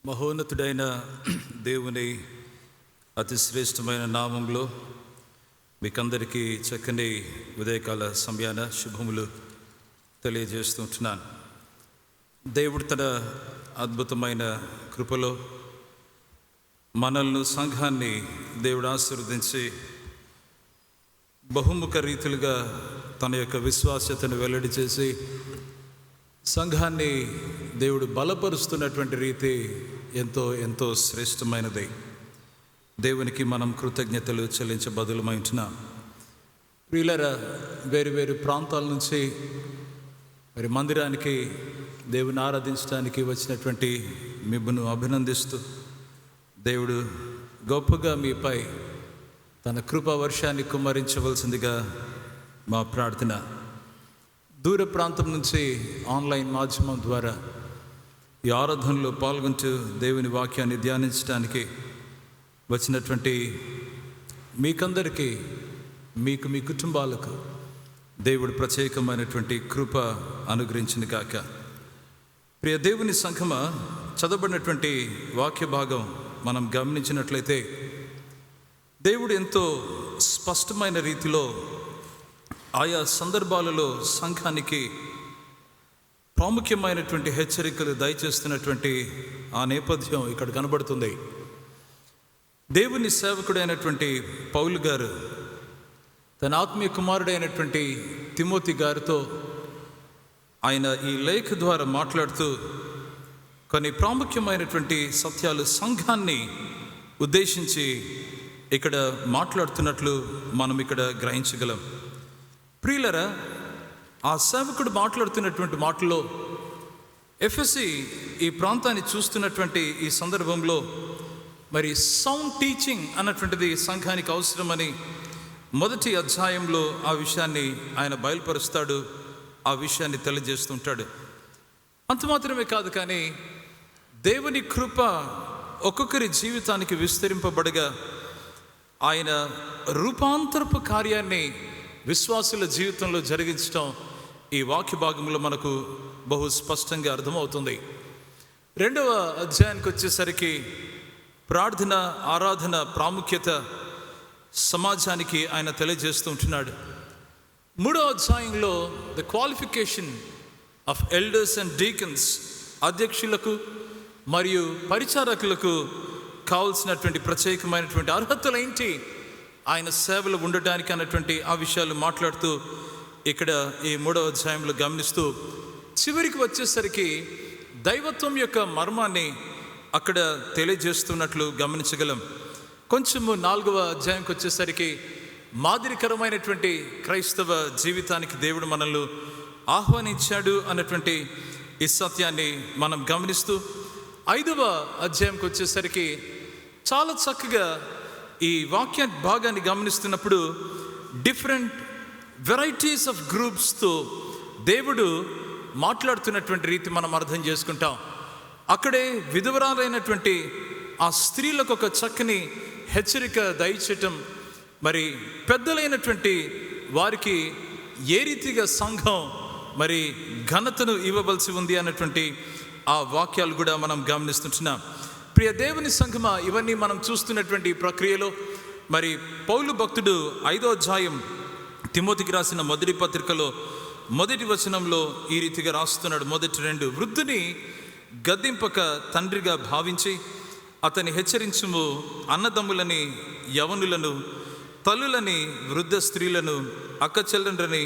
మహోన్నతుడైన దేవుని అతి శ్రేష్టమైన నామంలో మీకందరికీ చక్కని ఉదయకాల సమయాన శుభములు తెలియజేస్తుంటున్నాను. దేవుడు తన అద్భుతమైన కృపలో మనల్ని సంఘాన్ని దేవుడు ఆశీర్వదించి బహుముఖ రీతులుగా తన యొక్క విశ్వాస్యతను వెల్లడి చేసి సంఘాన్ని దేవుడు బలపరుస్తున్నటువంటి రీతి ఎంతో ఎంతో శ్రేష్టమైనది. దేవునికి మనం కృతజ్ఞతలు చెల్లించబదులమై ఉంటున్నాం. ప్రియులారా, వేరు వేరు ప్రాంతాల నుంచి మరి మందిరానికి దేవుని ఆరాధించడానికి వచ్చినటువంటి మిమ్మల్ని అభినందిస్తూ దేవుడు గొప్పగా మీపై తన కృపా వర్షాన్ని కుమ్మరించవలసిందిగా మా ప్రార్థన. దూర ప్రాంతం నుంచి ఆన్లైన్ మాధ్యమం ద్వారా ఈ ఆరాధనలో పాల్గొంటూ దేవుని వాక్యాన్ని ధ్యానించడానికి వచ్చినటువంటి మీకందరికీ, మీకు మీ కుటుంబాలకు దేవుడు ప్రత్యేకమైనటువంటి కృప అనుగ్రహించిన గాక. ప్రియ దేవుని సంఘమా, చదవబడినటువంటి వాక్య భాగం మనం గమనించినట్లయితే దేవుడు ఎంతో స్పష్టమైన రీతిలో ఆయా సందర్భాలలో సంఘానికి ప్రాముఖ్యమైనటువంటి హెచ్చరికలు దయచేస్తున్నటువంటి ఆ నేపథ్యం ఇక్కడ కనబడుతుంది. దేవుని సేవకుడైనటువంటి పౌలు గారు తన ఆత్మీయ కుమారుడైనటువంటి తిమోతి గారితో ఆయన ఈ లేఖ ద్వారా మాట్లాడుతూ కొన్ని ప్రాముఖ్యమైనటువంటి సత్యాలు సంఘాన్ని ఉద్దేశించి ఇక్కడ మాట్లాడుతున్నట్లు మనం ఇక్కడ గ్రహించగలం. ప్రియులరా, ఆ సేవకుడు మాట్లాడుతున్నటువంటి మాటలో ఎఫెసీ ఈ ప్రాంతాన్ని చూస్తున్నటువంటి ఈ సందర్భంలో మరి సౌండ్ టీచింగ్ అన్నటువంటిది సంఘానికి అవసరమని మొదటి అధ్యాయంలో ఆ విషయాన్ని ఆయన బయలుపరుస్తాడు, ఆ విషయాన్ని తెలియజేస్తుంటాడు. అంత మాత్రమే కాదు, కానీ దేవుని కృప ఒక్కొక్కరి జీవితానికి విస్తరింపబడగా ఆయన రూపాంతరపు కార్యాన్ని విశ్వాసుల జీవితంలో జరిగించడం ఈ వాక్య భాగంలో మనకు బహు స్పష్టంగా అర్థమవుతుంది. రెండవ అధ్యాయానికి వచ్చేసరికి ప్రార్థన, ఆరాధన ప్రాముఖ్యత సమాజానికి ఆయన తెలియజేస్తూ ఉంటున్నాడు. మూడవ అధ్యాయంలో the qualification of elders and deacons, అధ్యక్షులకు మరియు పరిచారకులకు కావాల్సినటువంటి ప్రత్యేకమైనటువంటి అర్హతలు ఏంటి ఆయన సేవలు ఉండడానికి అన్నటువంటి ఆ విషయాలు మాట్లాడుతూ ఇక్కడ ఈ మూడవ అధ్యాయంలో గమనిస్తూ చివరికి వచ్చేసరికి దైవత్వం యొక్క మర్మాన్ని అక్కడ తెలియజేస్తున్నట్లు గమనించగలం. కొంచెము నాలుగవ అధ్యాయంకి వచ్చేసరికి మాదిరికరమైనటువంటి క్రైస్తవ జీవితానికి దేవుడు మనల్ని ఆహ్వానించాడు అన్నటువంటి ఈ సత్యాన్ని మనం గమనిస్తూ ఐదవ అధ్యాయంకి వచ్చేసరికి చాలా చక్కగా ఈ వాక్య భాగాన్ని గమనిస్తున్నప్పుడు డిఫరెంట్ వెరైటీస్ ఆఫ్ గ్రూప్స్తో దేవుడు మాట్లాడుతున్నటువంటి రీతి మనం అర్థం చేసుకుంటాం. అక్కడే విధవరాలైనటువంటి ఆ స్త్రీలకు ఒక చక్కని హెచ్చరిక దయచేయటం, మరి పెద్దలైనటువంటి వారికి ఏ రీతిగా సంఘం మరి ఘనతను ఇవ్వవలసి ఉంది అన్నటువంటి ఆ వాక్యాలు కూడా మనం గమనిస్తుంటున్నాం. ప్రియ దేవుని సంఘమా, ఇవన్నీ మనం చూస్తున్నటువంటి ప్రక్రియలో మరి పౌలు భక్తుడు 5వ అధ్యాయం తిమోతికి రాసిన మొదటి పత్రికలో మొదటి వచనంలో ఈ రీతిగా రాస్తున్నాడు. మొదటి 2, వృద్ధుని గద్దింపక తండ్రిగా భావించి అతని హెచ్చరించుము, అన్నదమ్ములని, యవనులను, తల్లులని, వృద్ధ స్త్రీలను, అక్క చెల్లెండ్రని,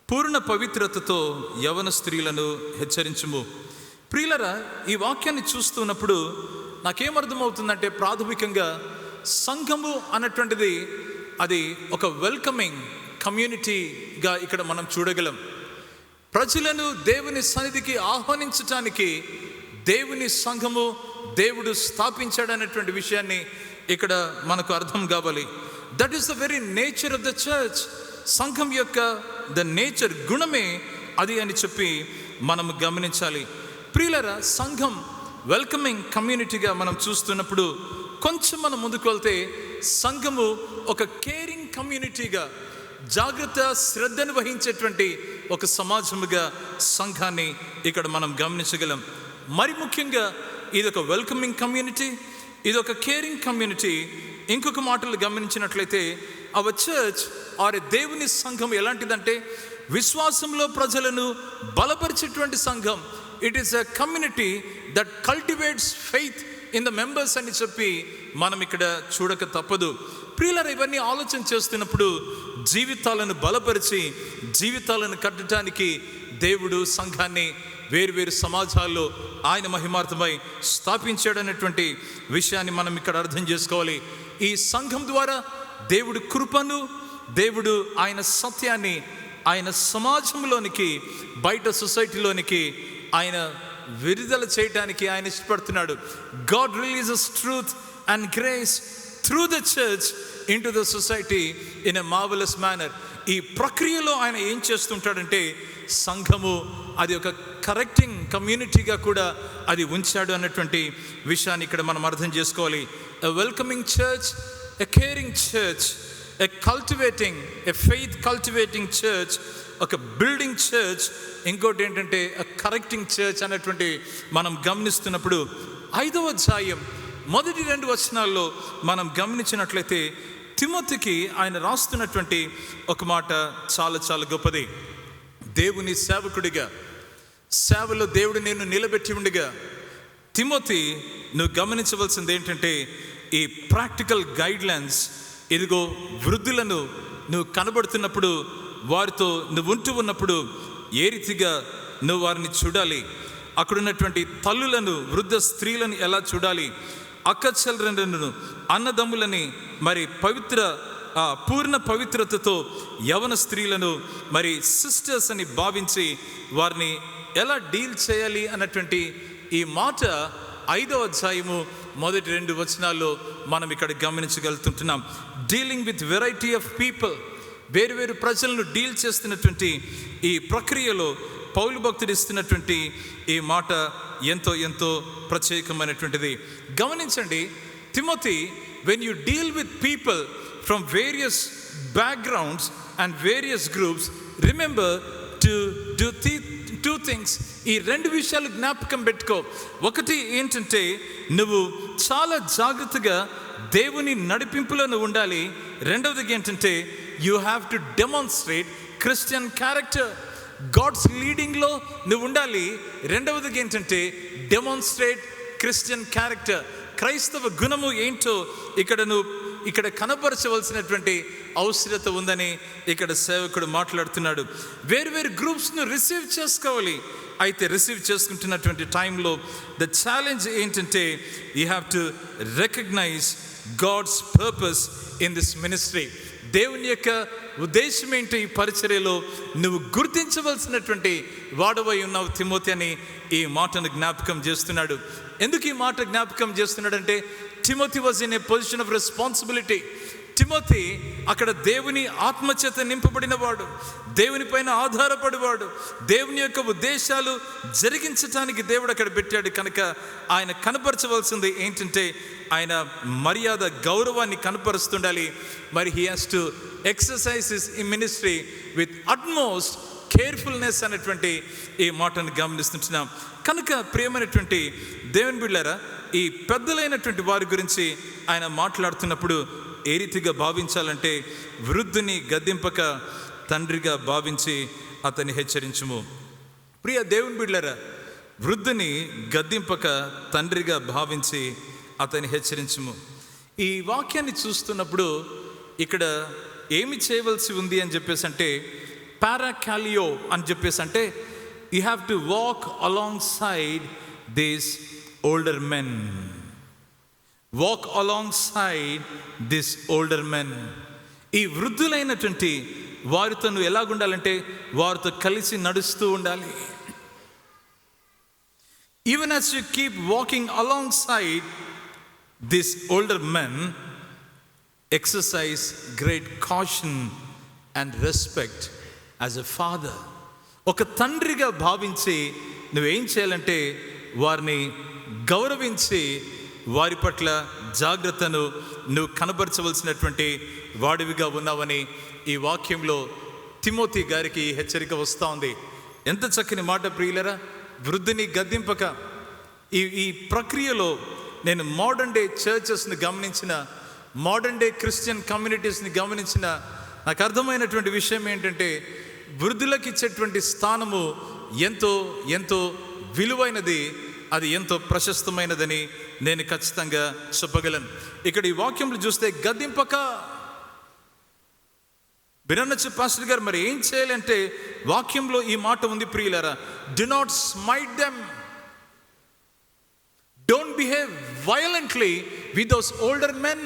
పూర్ణ పవిత్రతతో యవన స్త్రీలను హెచ్చరించుము. ప్రియులరా, ఈ వాక్యాన్ని చూస్తున్నప్పుడు నాకేమర్థమవుతుందంటే ప్రాథమికంగా సంఘము అన్నటువంటిది అది ఒక వెల్కమింగ్ కమ్యూనిటీగా ఇక్కడ మనం చూడగలం. ప్రజలను దేవుని సన్నిధికి ఆహ్వానించటానికి దేవుని సంఘము దేవుడు స్థాపించాడనేటువంటి విషయాన్ని ఇక్కడ మనకు అర్థం కావాలి. That is the very nature of the church. సంఘం యొక్క ద నేచర్, గుణమే అది అని చెప్పి మనం గమనించాలి. ప్రియులరా, సంఘం వెల్కమింగ్ కమ్యూనిటీగా మనం చూస్తున్నప్పుడు కొంచెం మనం ముందుకు వెళ్తే సంఘము ఒక కేరింగ్ కమ్యూనిటీగా, జాగ్రత్త శ్రద్ధను వహించేటువంటి ఒక సమాజముగా సంఘాన్ని ఇక్కడ మనం గమనించగలం. మరి ముఖ్యంగా ఇది ఒక వెల్కమింగ్ కమ్యూనిటీ, ఇది ఒక కేరింగ్ కమ్యూనిటీ. ఇంకొక మాటలు గమనించినట్లయితే అవర్ చర్చ్ ఆర్ దేవుని సంఘం ఎలాంటిదంటే విశ్వాసంలో ప్రజలను బలపరిచేటువంటి సంఘం. It is a community that cultivates faith in the members అని చెప్పి మనం ఇక్కడ చూడక తప్పదు. ప్రియులారా, ఇవన్నీ ఆలోచన చేస్తున్నప్పుడు జీవితాలను బలపరిచి జీవితాలను కట్టడానికి దేవుడు సంఘాన్ని వేరువేరు సమాజాల్లో ఆయన మహిమార్థమై స్థాపించాడనేటువంటి విషయాన్ని మనం ఇక్కడ అర్థం చేసుకోవాలి. ఈ సంఘం ద్వారా దేవుడు కృపను, దేవుడు ఆయన సత్యాన్ని ఆయన సమాజంలోనికి, బయట సొసైటీలోనికి ఆయన విడుదల చేయడానికి ఆయన ఇష్టపడుతున్నాడు. God releases truth and grace through the church in to the society in a marvellous manner. ఈ ప్రక్రియలో ఆయన ఏం చేస్తుంటాడంటే సంఘము అది ఒక కరెక్టింగ్ కమ్యూనిటీగా కూడా అది ఉంచాడు అన్నటువంటి విషయాన్ని ఇక్కడ మనం అర్థం చేసుకోవాలి. ఎ వెల్కమింగ్ చర్చ్, ఎ కేరింగ్ చర్చ్, ఎ కల్టివేటింగ్, ఎ ఫెయిత్ కల్టివేటింగ్ చర్చ్, ఒక బిల్డింగ్ చర్చ్, ఇంకోటి ఏంటంటే ఎ కరెక్టింగ్ చర్చ్ అన్నటువంటి మనం గమనిస్తున్నప్పుడు 5వ అధ్యాయం మొదటి 2 వచనాల్లో మనం గమనించినట్లయితే తిమోతికి ఆయన రాస్తున్నటువంటి ఒక మాట చాలా చాలా గొప్పది. దేవుని సేవకుడిగా, సేవలో దేవుడు నేను నిలబెట్టి ఉండగా తిమోతి నువ్వు గమనించవలసింది ఏంటంటే ఈ ప్రాక్టికల్ గైడ్లైన్స్. ఇదిగో వృద్ధులను నువ్వు కనబడుతున్నప్పుడు, వారితో నువ్వు ఉంటూ ఉన్నప్పుడు ఏ రీతిగా నువ్వు వారిని చూడాలి, అక్కడున్నటువంటి తల్లులను, వృద్ధ స్త్రీలను ఎలా చూడాలి, అక్క చెల్లెలను, అన్నదమ్ములని, మరి పూర్ణ పవిత్రతతో యవన స్త్రీలను మరి సిస్టర్స్ అని భావించి వారిని ఎలా డీల్ చేయాలి అన్నటువంటి ఈ మాట 5వ అధ్యాయము మొదటి 2 వచనాల్లో మనం ఇక్కడ గమనించగలుగుతుంటున్నాం. Dealing with variety of people, వేరు ప్రజలను డీల్ చేస్తున్నటువంటి ఈ ప్రక్రియలో పౌలు భక్తుడు ఇస్తున్నటువంటి ఈ మాట ఎంతో ఎంతో ప్రత్యేకమైనటువంటిది. గమనించండి, Timothy, when you deal with people from various backgrounds and various groups, remember to do two things. ఈ 2 విషయాలు జ్ఞాపకం పెట్టుకో. ఒకటి ఏంటంటే నువ్వు చాలా జాగ్రత్తగా దేవుని నడిపింపులో నువ్వు ఉండాలి. రెండవది ఏంటంటే you have to demonstrate Christian character. God's లీడింగ్లో నువ్వు ఉండాలి. రెండవది ఏంటంటే డెమాన్స్ట్రేట్ క్రిస్టియన్ క్యారెక్టర్. క్రైస్తవ గుణము ఏంటో ఇక్కడ కనబరచవలసినటువంటి అవసరత ఉందని ఇక్కడ సేవకుడు మాట్లాడుతున్నాడు. వేరు గ్రూప్స్ను రిసీవ్ చేసుకోవాలి. అయితే రిసీవ్ చేసుకుంటున్నటువంటి టైంలో ద ఛాలెంజ్ ఏంటంటే you have to recognise God's purpose in this ministry. దేవుని యొక్క ఉద్దేశం ఏంటి ఈ పరిచర్యలో నువ్వు గుర్తించవలసినటువంటి వాడవై ఉన్నావు తిమోతి అని ఈ మాటను జ్ఞాపకం చేస్తున్నాడు. ఎందుకు ఈ మాట జ్ఞాపకం చేస్తున్నాడంటే Timothy was in a position of responsibility. Timothy అక్కడ దేవుని ఆత్మచేత నింపబడిన వాడు, దేవుని పైన ఆధారపడేవాడు, దేవుని యొక్క ఉద్దేశాలు జరిగించటానికి దేవుడు అక్కడ పెట్టాడు. కనుక ఆయన కనపరచవలసింది ఏంటంటే ఆయన మర్యాద, గౌరవాన్ని కనపరుస్తుండాలి. మరి he has to exercise his ministry with utmost carefulness అనేటువంటి ఈ మాటను గమనిస్తుంటున్నాం. కనుక ప్రియమైనటువంటి దేవుని బిడ్డలారా, ఈ పెద్దలైనటువంటి వారి గురించి ఆయన మాట్లాడుతున్నప్పుడు ఏ రీతిగా భావించాలంటే వృద్ధుని గద్దింపక తండ్రిగా భావించి అతన్ని హెచ్చరించుము. ప్రియ దేవుని బిడ్డలారా, వృద్ధుని గద్దింపక తండ్రిగా భావించి అతన్ని హెచ్చరించుము. ఈ వాక్యాన్ని చూస్తున్నప్పుడు ఇక్కడ ఏమి చేయవలసి ఉంది అని చెప్పేసి అంటే పారాకాలియో అని చెప్పేసి అంటే you have to walk along side these older men. Walk along side this older men. ఈ వృద్ధులైనటువంటి వారితో నువ్వు ఎలాగుండాలంటే వారితో కలిసి నడుస్తూ ఉండాలి. Even as you keep walking along side this older men, exercise great caution and respect as a father. ఒక తండ్రిగా భావించి నువ్వేం చేయాలంటే వారిని గౌరవించి వారి పట్ల జాగ్రత్తను నువ్వు కనబరచవలసినటువంటి వాడివిగా ఉన్నావని ఈ వాక్యంలో తిమోతి గారికి హెచ్చరిక వస్తూ ఉంది. ఎంత చక్కని మాట ప్రియులరా. వృద్ధుని గద్దింపక ఈ ప్రక్రియలో నేను మోడర్న్ డే చర్చెస్ని గమనించిన, మోడర్న్ డే క్రిస్టియన్ కమ్యూనిటీస్ని గమనించిన నాకు అర్థమైనటువంటి విషయం ఏంటంటే, వృద్ధులకు ఇచ్చేటువంటి స్థానము ఎంతో ఎంతో విలువైనది, అది ఎంతో ప్రశస్తమైనదని నేను ఖచ్చితంగా చెప్పగలను. ఇక్కడ ఈ వాక్యంలో చూస్తే గద్దింపక బిరన్నచ్చు పాస్టర్ గారు మరి ఏం చేయాలంటే, వాక్యంలో ఈ మాట ఉంది ప్రియులారా, do not smite them, don't behave violently with those older men.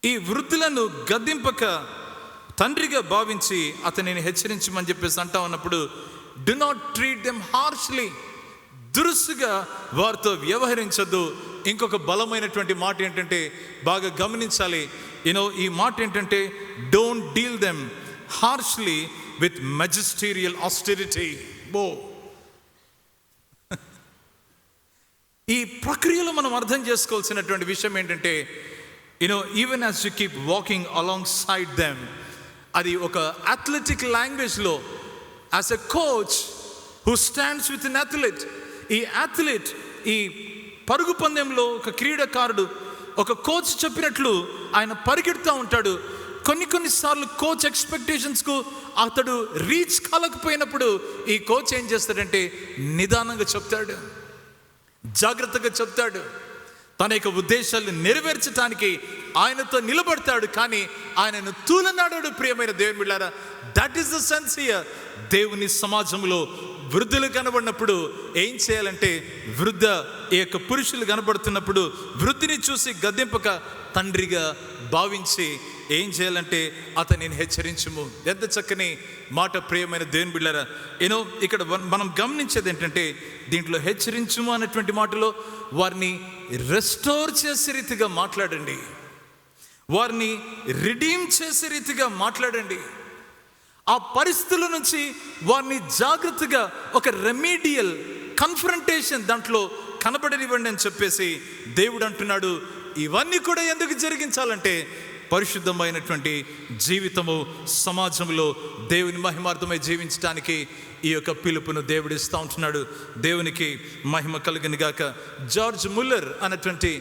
ఈ వృద్ధులను గద్దింపక తండ్రిగా భావించి అతనిని హెచ్చరించమని చెప్పేసి అంటా ఉన్నప్పుడు, do not treat them harshly, దురుసుగా వారితో వ్యవహరించద్దు. ఇంకొక బలమైనటువంటి మాట ఏంటంటే, బాగా గమనించాలి, ఈ మాట ఏంటంటే, don't deal them harshly with magisterial austerity. ఈ ప్రక్రియలో మనం అర్థం చేసుకోవాల్సినటువంటి విషయం ఏంటంటే, even as you keep walking alongside them, అది ఒక అథ్లెటిక్ లాంగ్వేజ్లో, as a coach who stands with an athlete, ఈ అథ్లెట్ ఈ పరుగు పందెంలో ఒక క్రీడాకారుడు ఒక కోచ్ చెప్పినట్లు ఆయన పరిగెడుతూ ఉంటాడు. కొన్నిసార్లు కోచ్ ఎక్స్పెక్టేషన్స్కు అతడు రీచ్ కాలేకపోయినప్పుడు ఈ కోచ్ ఏం చేస్తాడంటే, నిదానంగా చెప్తాడు, జాగ్రత్తగా చెప్తాడు, తన యొక్క ఉద్దేశాలను నెరవేర్చడానికి ఆయనతో నిలబడతాడు, కానీ ఆయనను తూలనాడాడు. ప్రియమైన దేవుని బిడ్డలారా, that is the sense here. దేవుని సమాజంలో వృద్ధులు కనబడినప్పుడు ఏం చేయాలంటే, ఈ యొక్క పురుషులు కనబడుతున్నప్పుడు వృద్ధిని చూసి గద్దెంపక తండ్రిగా భావించి ఏం చేయాలంటే, అతనిని హెచ్చరించుము. ఎంత చక్కని మాట ప్రియమైన దేవుని బిడ్డలారా. ఇక్కడ మనం గమనించేది ఏంటంటే, దీంట్లో హెచ్చరించుము అనేటువంటి మాటలో వారిని రెస్టోర్ చేసే రీతిగా మాట్లాడండి, వారిని రిడీమ్ చేసే రీతిగా మాట్లాడండి. ఆ పరిస్థితుల నుంచి వారిని జాగ్రత్తగా ఒక రెమీడియల్ కన్ఫ్రంటేషన్ దాంట్లో కనబడనివ్వండి అని చెప్పేసి దేవుడు అంటున్నాడు. ఇవన్నీ కూడా ఎందుకు జరిగించాలంటే, పరిశుద్ధమైనటువంటి జీవితము సమాజంలో దేవుని మహిమార్థమై జీవించడానికి ఈ యొక్క పిలుపును దేవుడు ఇస్తూ ఉంటున్నాడు. దేవునికి మహిమ కలుగును గాక. జార్జ్ ముల్లర్ అనేటువంటి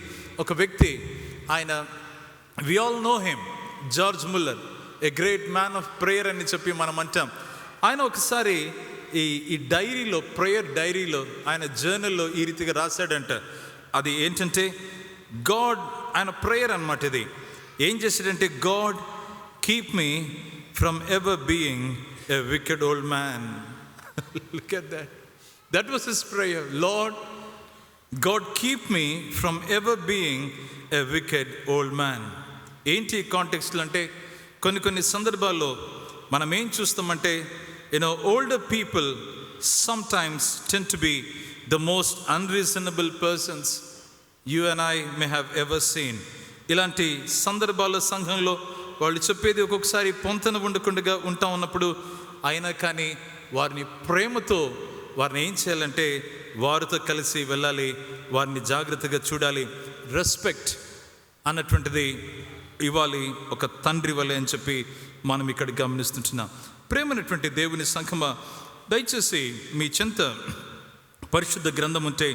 ఒక వ్యక్తి, ఆయన we all know him, George Muller, a great man of prayer అని చెప్పి మనం అంటాం. ఆయన ఒకసారి ఈ డైరీలో, ప్రేయర్ డైరీలో, ఆయన జర్నల్లో ఈ రీతిగా రాశాడంట. అది ఏంటంటే, గాడ్, ఆయన ప్రేయర్ అన్నమాట ఇది. ఏం చేశాడంటే, God keep me from ever being a wicked old man. Look at that. That was his prayer. Lord, God keep me from ever being a wicked old man. ఏంటి కాంటెక్స్ట్లో అంటే, కొన్ని సందర్భాల్లో మనం ఏం చూస్తామంటే, older people sometimes tend to be the most unreasonable persons you and I may have ever seen. ఇలాంటి సందర్భాల్లో సంఘంలో వాళ్ళు చెప్పేది ఒక్కొక్కసారి పొంతన ఉండకుండా ఉంటా ఉన్నప్పుడు, అయినా కానీ వారిని ప్రేమతో వారిని ఏం చేయాలంటే, వారితో కలిసి వెళ్ళాలి, వారిని జాగ్రత్తగా చూడాలి, రెస్పెక్ట్ అన్నటువంటిది ఇవ్వాలి ఒక తండ్రి వలె అని చెప్పి మనం ఇక్కడ గమనిస్తుంటున్నాం. ప్రేమైనటువంటి దేవుని సంఘమా, దయచేసి మీ చెంత పరిశుద్ధ గ్రంథం ఉంటే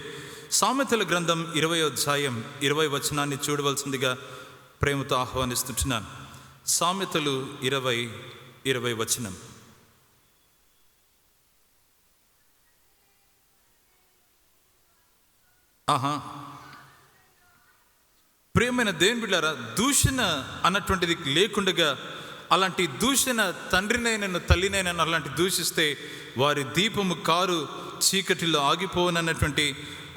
సామెతల గ్రంథం 20వ అధ్యాయం 20వ వచనాన్ని చూడవలసిందిగా ప్రేమతో ఆహ్వానిస్తుంటున్నాను. సామెతలు 20 వచనం. ప్రియమైన దేవుని బిడ్డలారా, దూషణ అన్నటువంటిది లేకుండగా, అలాంటి దూషణ తండ్రినైనా తల్లినైనా అలాంటి దూషిస్తే వారి దీపము కారు చీకటిలో ఆగిపోనన్నటువంటి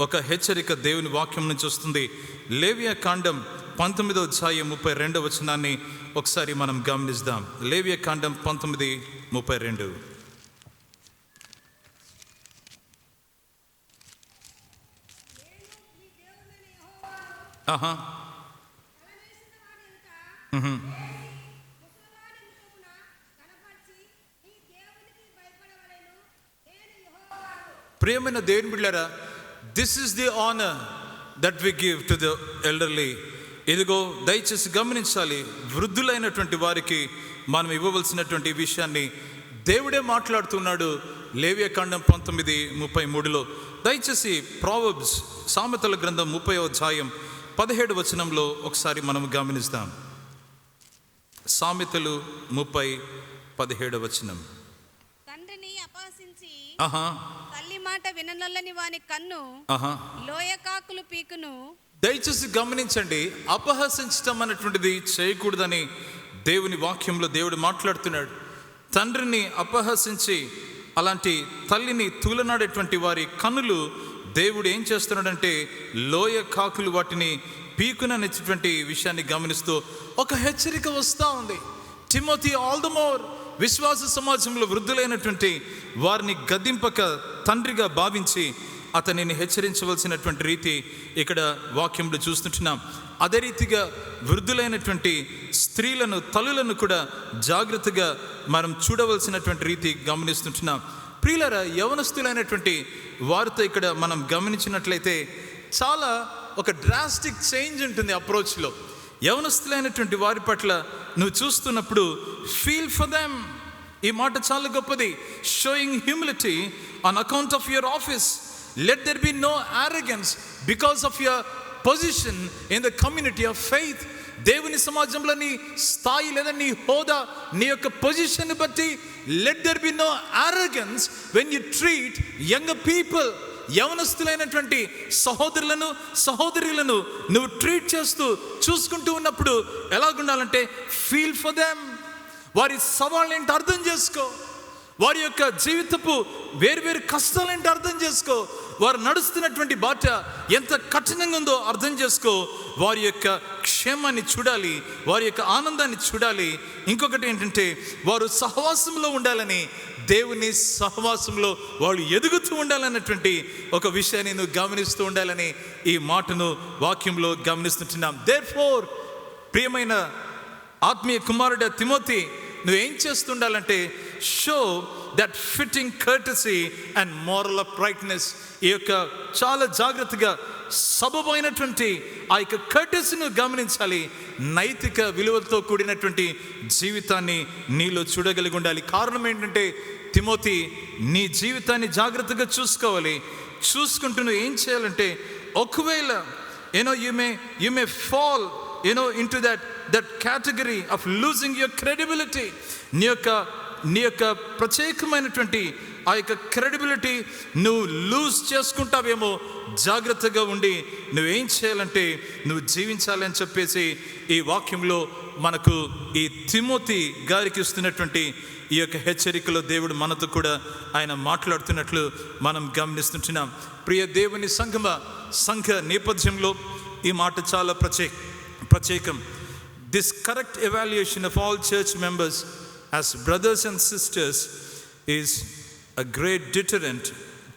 ఒక హెచ్చరిక దేవుని వాక్యం నుంచి వస్తుంది. లేవియా కాండం 19వ అధ్యాయం 32వ వచనాన్ని ఒకసారి మనం గమనిద్దాం. లేవియా కాండం 19:32. ప్రియమైన దేవుని బిడ్డలారా, this is the honour that we give to the elderly. ఇదిగో దయచేసి గమనించాలి, వృద్ధులైనటువంటి వారికి మనం ఇవ్వవలసినటువంటి విషయాన్ని దేవుడే మాట్లాడుతున్నాడు. లేవియకాండం 19:33లో, దయచేసి ప్రావర్బ్స్ సామెతల గ్రంథం 30వ అధ్యాయం 17వ వచనంలో ఒకసారి మనం గమనిస్తాం. సామెతలు 30:17వ వచనం. తండ్రిని అపహసించి తల్లి మాట విననొల్లని వాని కన్ను లోయకాకులు పీకును. దయచేసి గమనించండి, అపహసించటం అనేటువంటిది చేయకూడదని దేవుని వాక్యంలో దేవుడు మాట్లాడుతున్నాడు. తండ్రిని అపహసించి అలాంటి తల్లిని తూలనాడేటువంటి వారి కన్నులు దేవుడు ఏం చేస్తున్నాడంటే లోయ కాకులు వాటిని పీకుననేటువంటి విషయాన్ని గమనిస్తూ ఒక హెచ్చరిక వస్తూ ఉంది. తిమోతి, ఆల్ ద మోర్ విశ్వాస సమాజంలో వృద్ధులైనటువంటి వారిని గద్దింపక తండ్రిగా భావించి అతనిని హెచ్చరించవలసినటువంటి రీతి ఇక్కడ వాక్యంలో చూస్తుంటున్నాం. అదే రీతిగా వృద్ధులైనటువంటి స్త్రీలను, తల్లులను కూడా జాగ్రత్తగా మనం చూడవలసినటువంటి రీతి గమనిస్తుంటున్నాం. ప్రియులారా, యవనస్తులైనటువంటి వారితో ఇక్కడ మనం గమనించినట్లయితే చాలా ఒక డ్రాస్టిక్ చేంజ్ ఉంటుంది అప్రోచ్లో. యవనస్తులైనటువంటి వారి పట్ల నువ్వు చూస్తున్నప్పుడు ఫీల్ ఫర్ దెమ్. ఈ మాట చాలా గొప్పది. Showing humility on account of your office. Let there be no arrogance because of your position in the community of faith. దేవుని సమాజంలో నీ స్థాయి లేదా నీ హోదా, నీ యొక్క పొజిషన్ బట్టి let there be no arrogance when you treat younger people. యవనస్తులైనటువంటి సహోదరులను, సహోదరులను నువ్వు ట్రీట్ చేస్తూ చూసుకుంటూ ఉన్నప్పుడు ఎలాగుండాలంటే ఫీల్ ఫర్ దెమ్. వారి సవాళ్ళు ఏంటో అర్థం చేసుకో. వారి యొక్క జీవితపు వేరు కష్టాలేంటో అర్థం చేసుకో. వారు నడుస్తున్నటువంటి బాట ఎంత కఠినంగా ఉందో అర్థం చేసుకో. వారి యొక్క క్షేమాన్ని చూడాలి, వారి యొక్క ఆనందాన్ని చూడాలి. ఇంకొకటి ఏంటంటే వారు సహవాసంలో ఉండాలని, దేవుని సహవాసంలో వాళ్ళు ఎదుగుతూ ఉండాలన్నటువంటి ఒక విషయాన్ని నువ్వు గమనిస్తూ ఉండాలని ఈ మాటను వాక్యంలో గమనిస్తుంటున్నాం. దేర్ఫోర్ ప్రియమైన ఆత్మీయ కుమారుడ తిమోతి, నువ్వేం చేస్తుండాలంటే show that fitting courtesy and moral uprightness. ఈ యొక్క చాలా జాగ్రత్తగా సబబైనటువంటి ఆ యొక్క కర్టసీని గమనించాలి. నైతిక విలువలతో కూడినటువంటి జీవితాన్ని నీలో చూడగలిగి ఉండాలి. కారణం ఏంటంటే తిమోతి, నీ జీవితాన్ని జాగ్రత్తగా చూసుకోవాలి. చూసుకుంటూ నువ్వు ఏం చేయాలంటే ఒకవేళ you may fall into that category of losing your credibility. నీ యొక్క ప్రత్యేకమైనటువంటి ఆ యొక్క క్రెడిబిలిటీ నువ్వు లూజ్ చేసుకుంటావేమో. జాగ్రత్తగా ఉండి నువ్వేం చేయాలంటే నువ్వు జీవించాలి అని చెప్పేసి ఈ వాక్యంలో మనకు ఈ తిమోతి గారికి ఇస్తున్నటువంటి ఈ యొక్క హెచ్చరికలో దేవుడు మనతో కూడా ఆయన మాట్లాడుతున్నట్లు మనం గమనిస్తుంటున్నాం. ప్రియ దేవుని సంఘ నేపథ్యంలో ఈ మాట చాలా ప్రత్యేకం. This correct evaluation of all church members as brothers and sisters is a great deterrent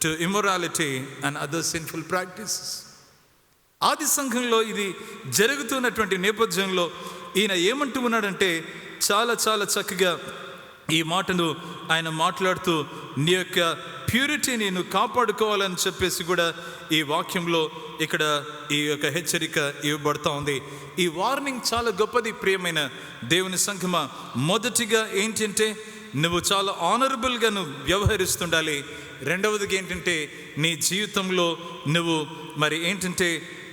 to immorality and other sinful practices. ఆది సంఘంలో ఇది జరుగుతున్నటువంటి నేపథ్యంలో ఈయన ఏమంటూ ఉన్నాడంటే చాలా చాలా చక్కగా ఈ మాటను ఆయన మాట్లాడుతూ నీ యొక్క ప్యూరిటీని నువ్వు కాపాడుకోవాలని చెప్పేసి కూడా ఈ వాక్యంలో ఇక్కడ ఈ యొక్క హెచ్చరిక ఇవ్వబడుతూ ఉంది. ఈ వార్నింగ్ చాలా గొప్పది ప్రియమైన దేవుని సంఘమా. మొదటిగా ఏంటంటే నువ్వు చాలా ఆనరబుల్గా నువ్వు వ్యవహరిస్తుండాలి. రెండవదిగా ఏంటంటే నీ జీవితంలో నువ్వు మరి ఏంటంటే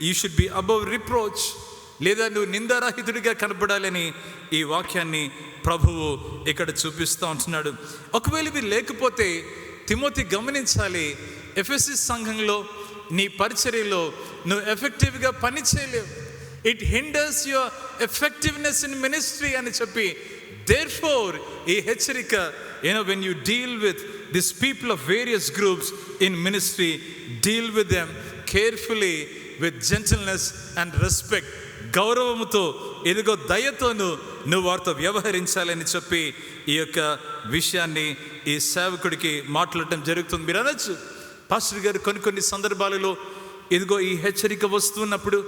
you should be above reproach, లేదా నువ్వు నిందారహితుడిగా కనపడాలని ఈ వాక్యాన్ని ప్రభువు ఇక్కడ చూపిస్తూ ఉంటున్నాడు. ఒకవేళ ఇవి లేకపోతే తిమోతి గమనించాలి, ఎఫెసీ సంఘంలో నీ పరిచర్యలో నువ్వు ఎఫెక్టివ్గా పని చేయలేవు. It hinders your effectiveness in ministry అని చెప్పి దేర్ఫోర్ ఈ హెచ్చరిక when you deal with these people of various groups in ministry, deal with them carefully with gentleness and respect. గౌరవముతో ఎదుగో దయతోను నువ్వు వారితో వ్యవహరించాలని చెప్పి ఈ యొక్క విషయాన్ని ఈ సేవకుడికి మాట్లాడటం జరుగుతుంది. మీరు అనొచ్చు, పాస్టర్ గారు కొన్ని సందర్భాలలో ఇదిగో ఈ హెచ్చరిక వస్తున్నప్పుడు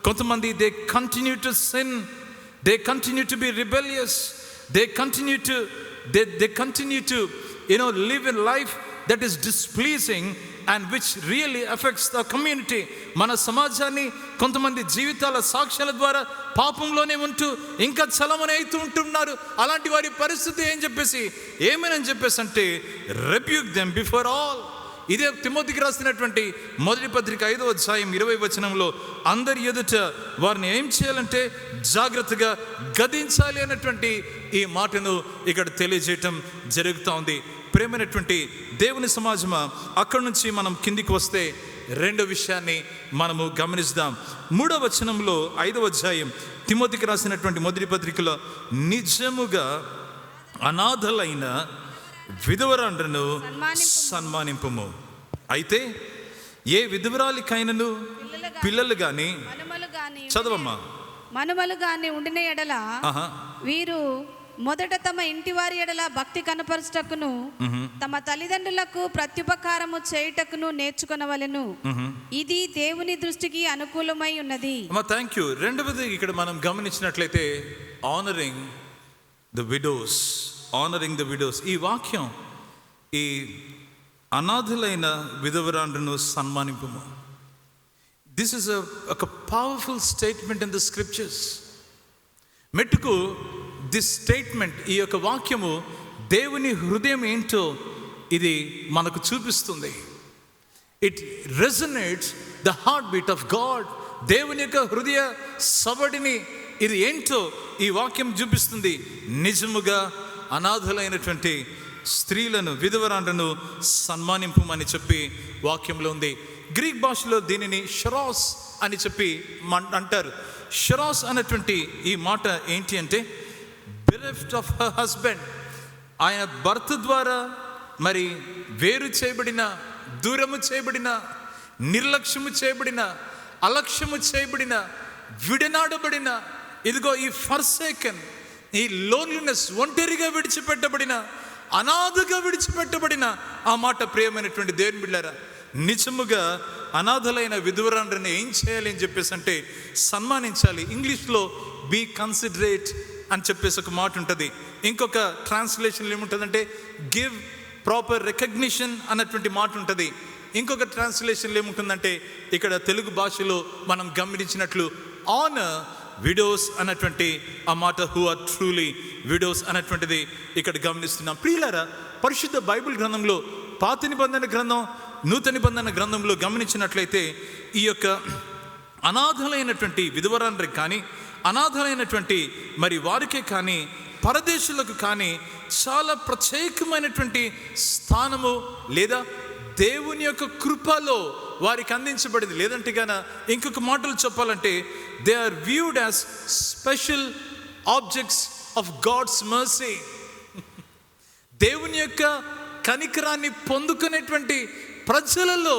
కొంతమంది they continue to sin, they continue to be rebellious, they continue to live in life that is displeasing and which really effects the community. మన సమాజాన్ని కొంతమంది జీవితాల సాక్ష్యాల ద్వారా పాపంలోనే ఉంటూ ఇంకా చలమని అవుతూ ఉంటున్నారు. అలాంటి వారి పరిస్థితి ఏమని చెప్పేసి అంటే రెబ్యూక్ దెమ్ బిఫోర్ ఆల్. ఇదే తిమోతికి రాసినటువంటి మొదటి పత్రిక 5వ అధ్యాయం 20వ వచనంలో అందరి ఎదుట వారిని ఏం చేయాలంటే జాగ్రత్తగా గద్దించాలి అన్నటువంటి ఈ మాటను ఇక్కడ తెలియజేయటం జరుగుతూ ఉంది. ప్రేమైనటువంటి దేవుని సమాజమా, అక్కడి నుంచి మనం కిందికి వస్తే రెండో విషయాన్ని మనము గమనిస్తాం. 3వ వచనంలో 5వ అధ్యాయం తిమోతికి రాసినటువంటి మొదటి పత్రికలో నిజముగా అనాథలైన విధవరాండ్రను సన్మానింపుము. అయితే ఏ విధవరాలికైనను పిల్లలు గాని చదవమ్మా మనుమలు గాని ఉండిన ఎడల వీరు మొదట తమ ఇంటి వారి ఎడల భక్తి కనపరచుటకును తమ తల్లిదండ్రులకు ప్రత్యుపకారము చేయుటకును నేర్చుకొనవలెను. ఇది దేవుని దృష్టికి అనుకూలమై ఉన్నది. Thank you. రెండవది ఇక్కడ మనం గమనించినట్లయితే ఆనరింగ్ ద విడోస్. ఈ వాక్యం ఈ అనాథులైన విధవరాండ్రను సన్మానింపుము. దిస్ ఇస్ ఒక powerful statement in the scriptures. మెట్టుకు దిస్ స్టేట్మెంట్, ఈ యొక్క వాక్యము దేవుని హృదయం ఏంటో ఇది మనకు చూపిస్తుంది. It resonates the heartbeat of God. దేవుని యొక్క హృదయ సవడిని ఇది ఏంటో ఈ వాక్యం చూపిస్తుంది. నిజముగా అనాథలైనటువంటి స్త్రీలను విధవరాండ్రను సన్మానింపమని చెప్పి వాక్యంలో ఉంది. గ్రీక్ భాషలో దీనిని షరాస్ అని చెప్పి అంటారు. షరాస్ అనేటువంటి ఈ మాట ఏంటి అంటే bereft of her husband. ఆయన భర్త ద్వారా మరి వేరు చేయబడిన, దూరము చేయబడిన, నిర్లక్ష్యము చేయబడిన, అలక్ష్యము చేయబడిన, విడనాడబడిన, ఇదిగో ఈ ఫర్సేకెన్, ఈ లోన్లీనెస్, ఒంటరిగా విడిచిపెట్టబడిన, అనాథగా విడిచిపెట్టబడిన ఆ మాట ప్రియమైనటువంటి దేవుని బిడ్డలారా, నిజముగా అనాథలైన విధవరాండ్రని ఏం చేయాలి అని చెప్పేసి అంటే సన్మానించాలి. ఇంగ్లీష్లో బీ కన్సిడరేట్ అని చెప్పేసి ఒక మాట ఉంటుంది. ఇంకొక ట్రాన్స్లేషన్లో ఏముంటుందంటే గివ్ ప్రాపర్ రికగ్నిషన్ అన్నటువంటి మాట ఉంటుంది. ఇంకొక ట్రాన్స్లేషన్లో ఏముంటుందంటే ఇక్కడ తెలుగు భాషలో మనం గమనించినట్లు ఆనర్ విడోస్ అన్నటువంటి ఆ మాట, హూ ఆర్ ట్రూలీ విడోస్ అన్నటువంటిది ఇక్కడ గమనిస్తున్నాం. ప్రియులారా, పరిశుద్ధ బైబిల్ గ్రంథంలో పాత నిబంధన గ్రంథం, నూతన నిబంధన గ్రంథంలో గమనించినట్లయితే ఈ యొక్క అనాథలైనటువంటి విధవరాండ్రికి కానీ, అనాథలైనటువంటి మరి వారికే కానీ, పరదేశులకు కానీ చాలా ప్రత్యేకమైనటువంటి స్థానము లేదా దేవుని యొక్క కృపలో వారికి అందించబడింది. లేదంటే గాన ఇంకొక మాటలు చెప్పాలంటే they are viewed as special objects of God's mercy. దేవుని యొక్క కనికరాన్ని పొందుకునేటువంటి ప్రజలలో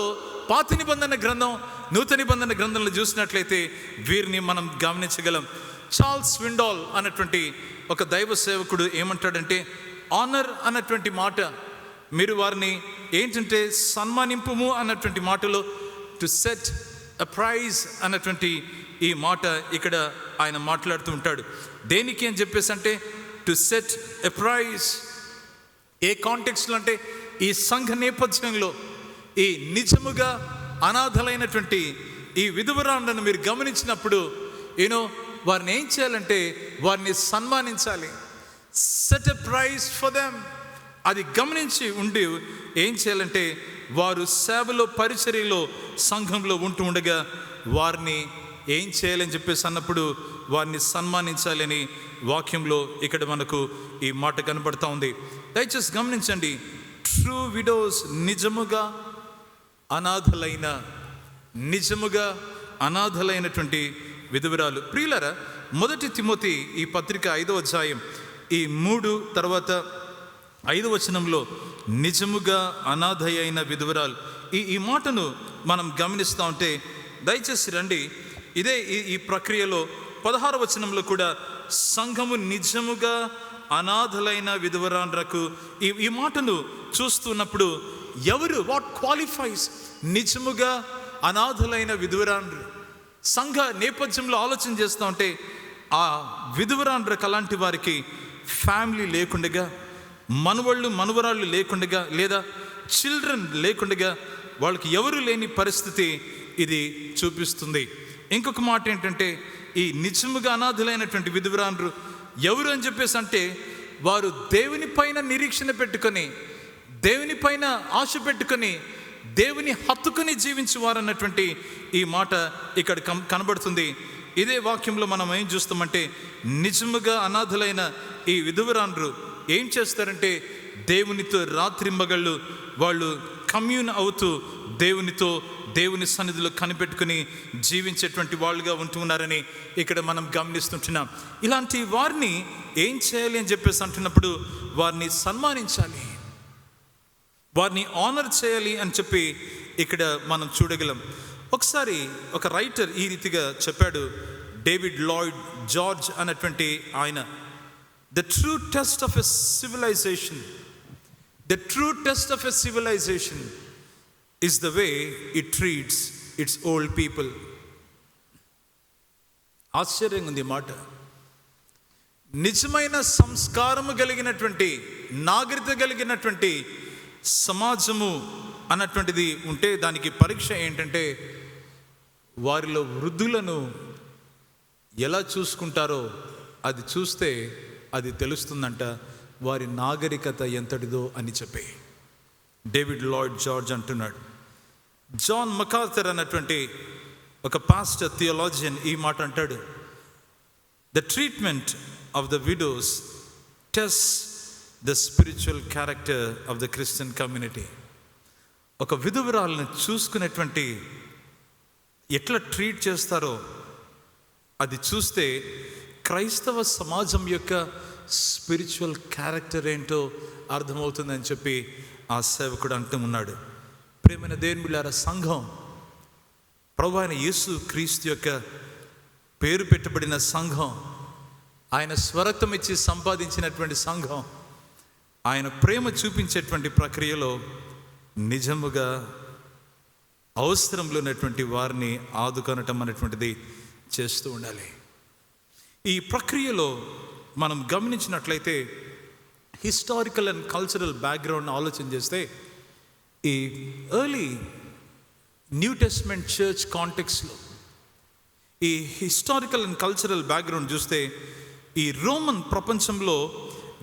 పాత నిబంధన గ్రంథం, నూతన నిబంధన గ్రంథంలో చూసినట్లయితే వీరిని మనం గమనించగలం. చార్ల్స్ విండాల్ అన్నటువంటి ఒక దైవ సేవకుడు ఏమంటాడంటే ఆనర్ అన్నటువంటి మాట మీరు వారిని ఏంటంటే సన్మానింపుము అన్నటువంటి మాటలో టు సెట్ అ ప్రైజ్ అన్నటువంటి ఈ మాట ఇక్కడ ఆయన మాట్లాడుతూ ఉంటాడు. దేనికి అని చెప్పేసి అంటే టు సెట్ ఎ ప్రైజ్. ఏ కాంటెక్స్ట్లో అంటే ఈ సంఘ నేపథ్యంలో ఈ నిజముగా అనాథలైనటువంటి ఈ విధవరాండ్రను మీరు గమనించినప్పుడు వారిని ఏం చేయాలంటే వారిని సన్మానించాలి. Set a prize for them. అది గమనించి ఉండి ఏం చేయాలంటే వారు సేవలో, పరిచర్యలో, సంఘంలో ఉంటూ ఉండగా వారిని ఏం చేయాలని చెప్పేసి అన్నప్పుడు వారిని సన్మానించాలని వాక్యంలో ఇక్కడ మనకు ఈ మాట కనబడుతూ ఉంది. దయచేసి గమనించండి, ట్రూ విడోస్, నిజముగా అనాథలైనటువంటి విధవరాలు. ప్రియులారా, మొదటి తిమోతి ఈ పత్రిక 5వ అధ్యాయం ఈ 3 తర్వాత 5వ వచనంలో నిజముగా అనాథ అయిన విధవరాలు ఈ మాటను మనం గమనిస్తూ ఉంటే దయచేసి రండి, ఇదే ఈ ప్రక్రియలో 16వ వచనంలో కూడా సంఘము నిజముగా అనాథలైన విధవరాండ్రకు ఈ మాటను చూస్తున్నప్పుడు ఎవరు, వాట్ క్వాలిఫైస్ నిజముగా అనాథలైన విధవరాండ్రు? సంఘ నేపథ్యంలో ఆలోచన చేస్తూ ఉంటే ఆ విధవరాండ్రకు అలాంటి వారికి ఫ్యామిలీ లేకుండగా, మనవళ్ళు మనవరాళ్ళు లేకుండగా, లేదా చిల్డ్రన్ లేకుండగా వాళ్ళకి ఎవరు లేని పరిస్థితి ఇది చూపిస్తుంది. ఇంకొక మాట ఏంటంటే, ఈ నిజముగా అనాథులైనటువంటి విధవరాండ్రు ఎవరు అని చెప్పేసి అంటే, వారు దేవుని పైన నిరీక్షణ పెట్టుకొని, దేవుని పైన ఆశ పెట్టుకొని, దేవుని హత్తుకుని జీవించేవారు అన్నటువంటి ఈ మాట ఇక్కడ కనబడుతుంది. ఇదే వాక్యంలో మనం ఏం చూస్తామంటే, నిజముగా అనాథులైన ఈ విధవరాండ్రు ఏం చేస్తారంటే, దేవునితో రాత్రి మగళ్ళు వాళ్ళు కమ్యూన్ అవుతూ దేవుని సన్నిధిలో కనిపెట్టుకుని జీవించేటువంటి వాళ్ళుగా ఉంటున్నారని ఇక్కడ మనం గమనిస్తుంటున్నాం. ఇలాంటి వారిని ఏం చేయాలి అని చెప్పేసి అంటున్నప్పుడు, వారిని సన్మానించాలి, వారిని ఆనర్ చేయాలి అని చెప్పి ఇక్కడ మనం చూడగలం. ఒకసారి ఒక రైటర్ ఈ రీతిగా చెప్పాడు, డేవిడ్ లాయిడ్ జార్జ్ అన్నటువంటి ఆయన, the true test of a civilisation is the way it treats its old people. ఆశ్చర్యంగా ఉంది మాట. నిజమైన సంస్కారము కలిగినటువంటి, నాగరికత కలిగినటువంటి సమాజము అన్నటువంటిది ఉంటే దానికి పరీక్ష ఏంటంటే, వారిలో వృద్ధులను ఎలా చూసుకుంటారో అది చూస్తే అది తెలుస్తుందంట వారి నాగరికత ఎంతటిదో అని చెప్పి డేవిడ్ లాయిడ్ జార్జ్ అంటున్నాడు. జాన్ మకార్థర్ అన్నటువంటి ఒక పాస్టర్ థియోలాజియన్ ఈ మాట అంటాడు, the treatment of the widows test the spiritual character of the Christian community. ఒక విధవరాలను చూసుకునేటువంటి ఎట్లా ట్రీట్ చేస్తారో అది చూస్తే క్రైస్తవ సమాజం యొక్క స్పిరిచువల్ క్యారెక్టర్ ఏంటో అర్థమవుతుందని చెప్పి ఆ సేవకుడు అంటూ ఉన్నాడు. ప్రేమైన దేవుని బిడ్డలారా, సంఘం, ప్రభువైన అయిన యేసు క్రీస్తు యొక్క పేరు పెట్టబడిన సంఘం, ఆయన స్వరక్తం ఇచ్చి సంపాదించినటువంటి సంఘం, ఆయన ప్రేమ చూపించేటువంటి ప్రక్రియలో నిజముగా అవసరంలో ఉన్నటువంటి వారిని ఆదుకొనటం అనేటువంటిది చేస్తూ ఉండాలి. ఈ ప్రక్రియలో మనం గమనించినట్లయితే హిస్టారికల్ అండ్ కల్చరల్ బ్యాక్గ్రౌండ్ ఆలోచన చేస్తే, ఈ ఎర్లీ న్యూ టెస్ట్మెంట్ చర్చ్ కాంటెక్స్లో ఈ హిస్టారికల్ అండ్ కల్చరల్ బ్యాక్గ్రౌండ్ చూస్తే, ఈ రోమన్ ప్రపంచంలో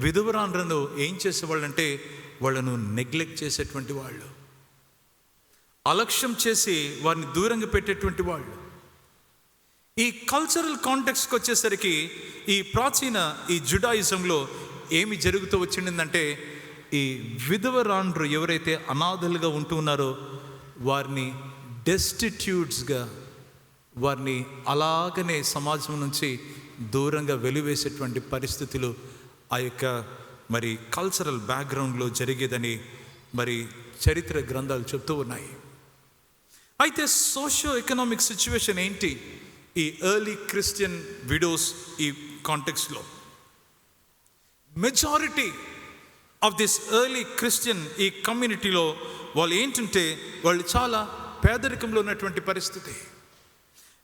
విధవరాండ్రను ఏం చేసేవాళ్ళంటే వాళ్ళను నెగ్లెక్ట్ చేసేటువంటి వాళ్ళు, అలక్ష్యం చేసి వారిని దూరంగా పెట్టేటువంటి వాళ్ళు. ఈ కల్చరల్ కాంటెక్స్కి వచ్చేసరికి ఈ ప్రాచీన ఈ జుడాయిజంలో ఏమి జరుగుతూ వచ్చిందంటే, ఈ విధవరాండ్రు ఎవరైతే అనాథలుగా ఉంటూ ఉన్నారో వారిని డెస్టిట్యూట్స్గా, వారిని అలాగనే సమాజం నుంచి దూరంగా వెలివేసేటువంటి పరిస్థితులు ఆ యొక్క మరి కల్చరల్ బ్యాక్గ్రౌండ్లో జరిగేదని మరి చరిత్ర గ్రంథాలు చెప్తూ ఉన్నాయి. అయితే సోషియో ఎకనామిక్ సిచ్యువేషన్ ఏంటి ఈ ఎర్లీ క్రిస్టియన్ విడోస్ ఈ కాంటెక్స్లో? Majority of this early Christian ఈ కమ్యూనిటీలో వాళ్ళు ఏంటంటే, వాళ్ళు చాలా పేదరికంలో ఉన్నటువంటి పరిస్థితి.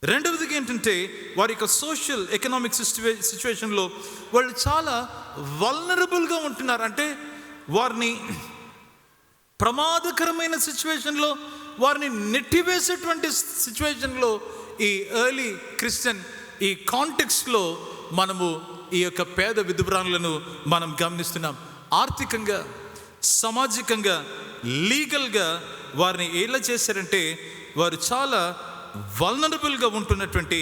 రెండవదిగా ఏంటంటే, వారి యొక్క సోషల్ ఎకనామిక్ సిచ్యువేషన్లో వాళ్ళు చాలా వల్నరబుల్గా ఉంటున్నారు. అంటే వారిని ప్రమాదకరమైన సిచ్యువేషన్లో వారిని నెట్టివేసేటువంటి సిచ్యువేషన్లో ఈ ఎర్లీ క్రిస్టియన్ ఈ కాంటెక్స్ట్లో మనము ఈ యొక్క పేద విధవరాండ్లను మనం గమనిస్తున్నాం. ఆర్థికంగా, సామాజికంగా, లీగల్గా వారిని ఎలా చేశారంటే వారు చాలా వల్నరబుల్గా ఉంటున్నటువంటి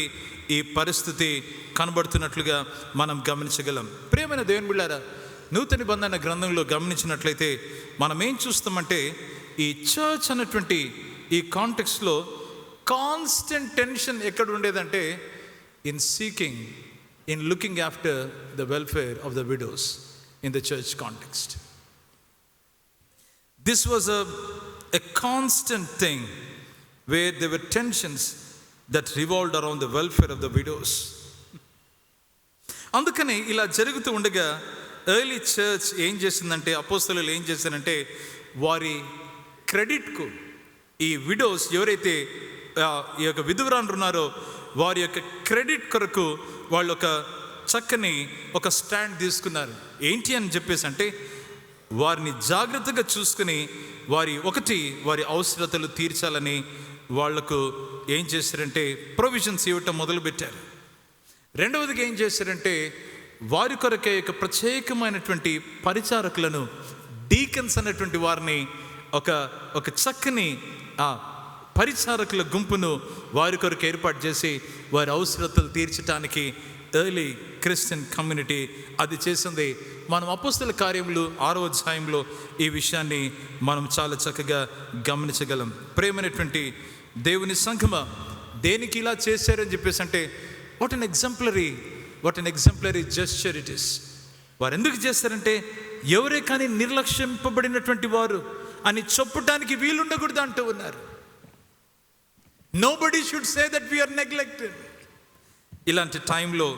ఈ పరిస్థితి కనబడుతున్నట్లుగా మనం గమనించగలం. ప్రియమైన దేవుని బిడ్డలారా, నూతన నిబంధన గ్రంథంలో గమనించినట్లయితే మనం ఏం చూస్తామంటే, ఈ చర్చ్ అన్నటువంటి ఈ కాంటెక్స్లో కాన్స్టెంట్ టెన్షన్ ఎక్కడ ఉండేదంటే, in looking after the welfare of the widows in the church context. This was a constant thing where there were tensions that revolved around the welfare of the widows. అందుకని ఇలా జరుగుతూ ఉండగా early church ఏం చేసిందంటే, అపోస్తలులు ఏం చేశారంటే, వారి క్రెడిట్కు ఈ విడోస్ ఎవరైతే ఈ యొక్క విధవరాండ్రు ఉన్నారో వారి యొక్క క్రెడిట్ కొరకు వాళ్ళు ఒక చక్కని ఒక స్టాండ్ తీసుకున్నారు. ఏంటి అని చెప్పేసి అంటే, వారిని జాగ్రత్తగా చూసుకుని వారి అవసరతలు తీర్చాలని వాళ్లకు ఏం చేశారంటే ప్రొవిజన్స్ ఇవ్వటం మొదలుపెట్టారు. రెండవదిగా ఏం చేశారంటే వారి కొరకే ఒక ప్రత్యేకమైనటువంటి పరిచారకులను, డీకన్స్ అన్నటువంటి వారిని, ఒక చక్కని పరిచారకుల గుంపును వారి కొరకు ఏర్పాటు చేసి వారి అవసరతలు తీర్చడానికి ఎర్లీ క్రిస్టియన్ కమ్యూనిటీ అది చేసింది. మనం అపోస్తల కార్యములు 6వ అధ్యాయంలో ఈ విషయాన్ని మనం చాలా చక్కగా గమనించగలం. ప్రేమైనటువంటి దేవుని సంఘమా, దేనికి ఇలా చేశారని చెప్పేసి అంటే what an exemplary gesture it is. వారు ఎందుకు చేస్తారంటే ఎవరే కానీ నిర్లక్ష్యింపబడినటువంటి వారు అని చెప్పటానికి వీలుండకూడదు అంటూ ఉన్నారు. Nobody should say that we are neglected. ఇలాంటి టైంలో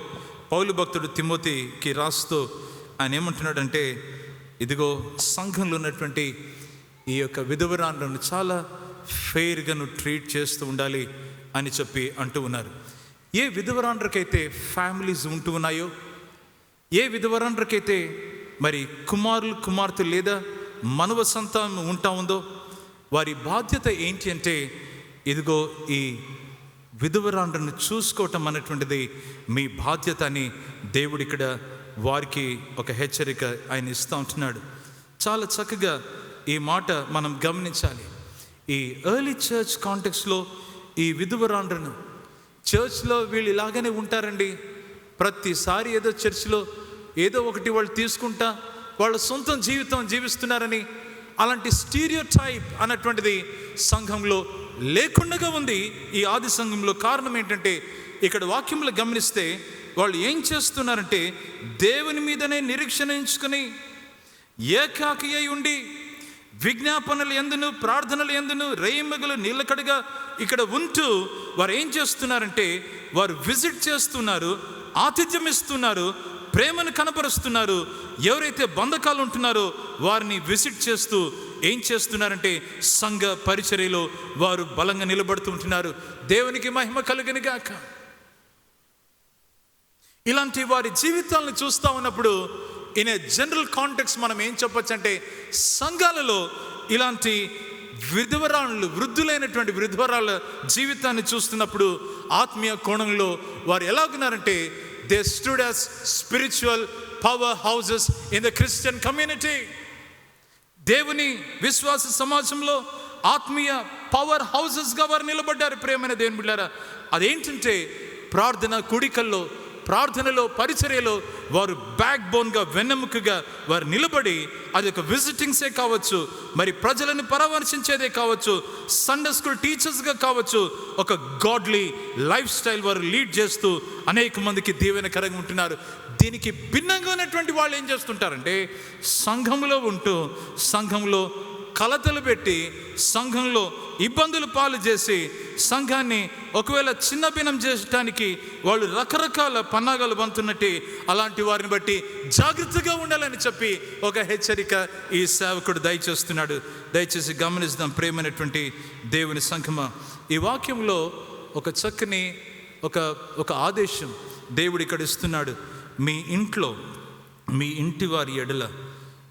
పౌలు భక్తుడు తిమోతికి రాస్తూ ఆయన ఏమంటున్నాడంటే, ఇదిగో సంఘంలో ఉన్నటువంటి ఈ యొక్క విధవరాండ్రను చాలా ఫెయిర్గా నువ్వు ట్రీట్ చేస్తూ ఉండాలి అని చెప్పి అంటూ ఉన్నారు. ఏ విధవరాండ్రకైతే ఫ్యామిలీస్ ఉంటూ ఉన్నాయో, ఏ విధవరాండ్రకైతే మరి కుమారులు కుమార్తెలు లేదా మనవ సంతానం ఉంటా ఉందో, వారి బాధ్యత ఏంటి అంటే ఇదిగో ఈ విధవరాండ్రను చూసుకోవటం అనేటువంటిది మీ బాధ్యత అని దేవుడు ఇక్కడ వారికి ఒక హెచ్చరిక ఆయన ఇస్తూ ఉంటున్నాడు. చాలా చక్కగా ఈ మాట మనం గమనించాలి. ఈ ఎర్లీ చర్చ్ కాంటెక్స్లో ఈ విధవరాండ్రను చర్చ్లో వీళ్ళు ఇలాగనే ఉంటారండి. ప్రతిసారి ఏదో చర్చ్లో ఏదో ఒకటి వాళ్ళు తీసుకుంటా వాళ్ళ సొంత జీవితం జీవిస్తున్నారని అలాంటి స్టీరియోటైప్ అన్నటువంటిది సంఘంలో లేకుండా ఉంది ఈ ఆది సంఘంలో. కారణం ఏంటంటే ఇక్కడ వాక్యంలో గమనిస్తే వాళ్ళు ఏం చేస్తున్నారంటే దేవుని మీదనే నిరీక్షణ ఉంచుకొని ఏకాకి అయి ఉండి విజ్ఞాపనలు ఎందును ప్రార్థనలు ఎందును రేయింబగలు నీళ్ళకడగా ఇక్కడ ఉంటూ వారు ఏం చేస్తున్నారంటే వారు విజిట్ చేస్తున్నారు, ఆతిథ్యం ఇస్తున్నారు, ప్రేమను కనపరుస్తున్నారు. ఎవరైతే బంధకాలు ఉంటున్నారో వారిని విజిట్ చేస్తూ ఏం చేస్తున్నారంటే సంఘ పరిచర్యలో వారు బలంగా నిలబడుతూ ఉంటున్నారు. దేవునికి మహిమ కలుగును గాక. ఇలాంటి వారి జీవితాలను చూస్తూ ఉన్నప్పుడు ఇన్ ఏ జనరల్ కాంటెక్స్ట్ మనం ఏం చెప్పొచ్చు అంటే సంఘాలలో ఇలాంటి వృద్ధులైనటువంటి విధవరాళ్ళ జీవితాన్ని చూస్తున్నప్పుడు ఆత్మీయ కోణంలో వారు ఎలాగున్నారంటే they stood as spiritual powerhouses in the Christian community. దేవుని విశ్వాస సమాజంలో ఆత్మీయ పవర్ హౌసెస్గా వారు నిలబడ్డారు. ప్రేమైన దేవుని బిడ్డలారా, అదేంటంటే ప్రార్థన కూడికల్లో, ప్రార్థనలో, పరిచర్యలో వారు బ్యాక్ బోన్గా, వెన్నెముకగా వారు నిలబడి అది ఒక విజిటింగ్సే కావచ్చు, మరి ప్రజలను పరామర్శించేదే కావచ్చు, సండే స్కూల్ టీచర్స్గా కావచ్చు, ఒక గాడ్లీ లైఫ్ స్టైల్ వారు లీడ్ చేస్తూ అనేక మందికి దీవెనకరంగా ఉంటున్నారు. దీనికి భిన్నంగా ఉన్నటువంటి వాళ్ళు ఏం చేస్తుంటారంటే సంఘంలో ఉంటూ సంఘంలో కలతలు పెట్టి సంఘంలో ఇబ్బందులు పాలు చేసి సంఘాన్ని ఒకవేళ చిన్న భిన్నం చేయడానికి వాళ్ళు రకరకాల పన్నాగాలు పంతున్నట్టు అలాంటి వారిని బట్టి జాగ్రత్తగా ఉండాలని చెప్పి ఒక హెచ్చరిక ఈ సేవకుడు దయచేస్తున్నాడు. దయచేసి గమనిద్దాం ప్రేమైనటువంటి దేవుని సంఘమా. ఈ వాక్యంలో ఒక చక్కని ఒక ఆదేశం దేవుడు ఇక్కడ ఇస్తున్నాడు. మీ ఇంట్లో మీ ఇంటి వారి ఎడల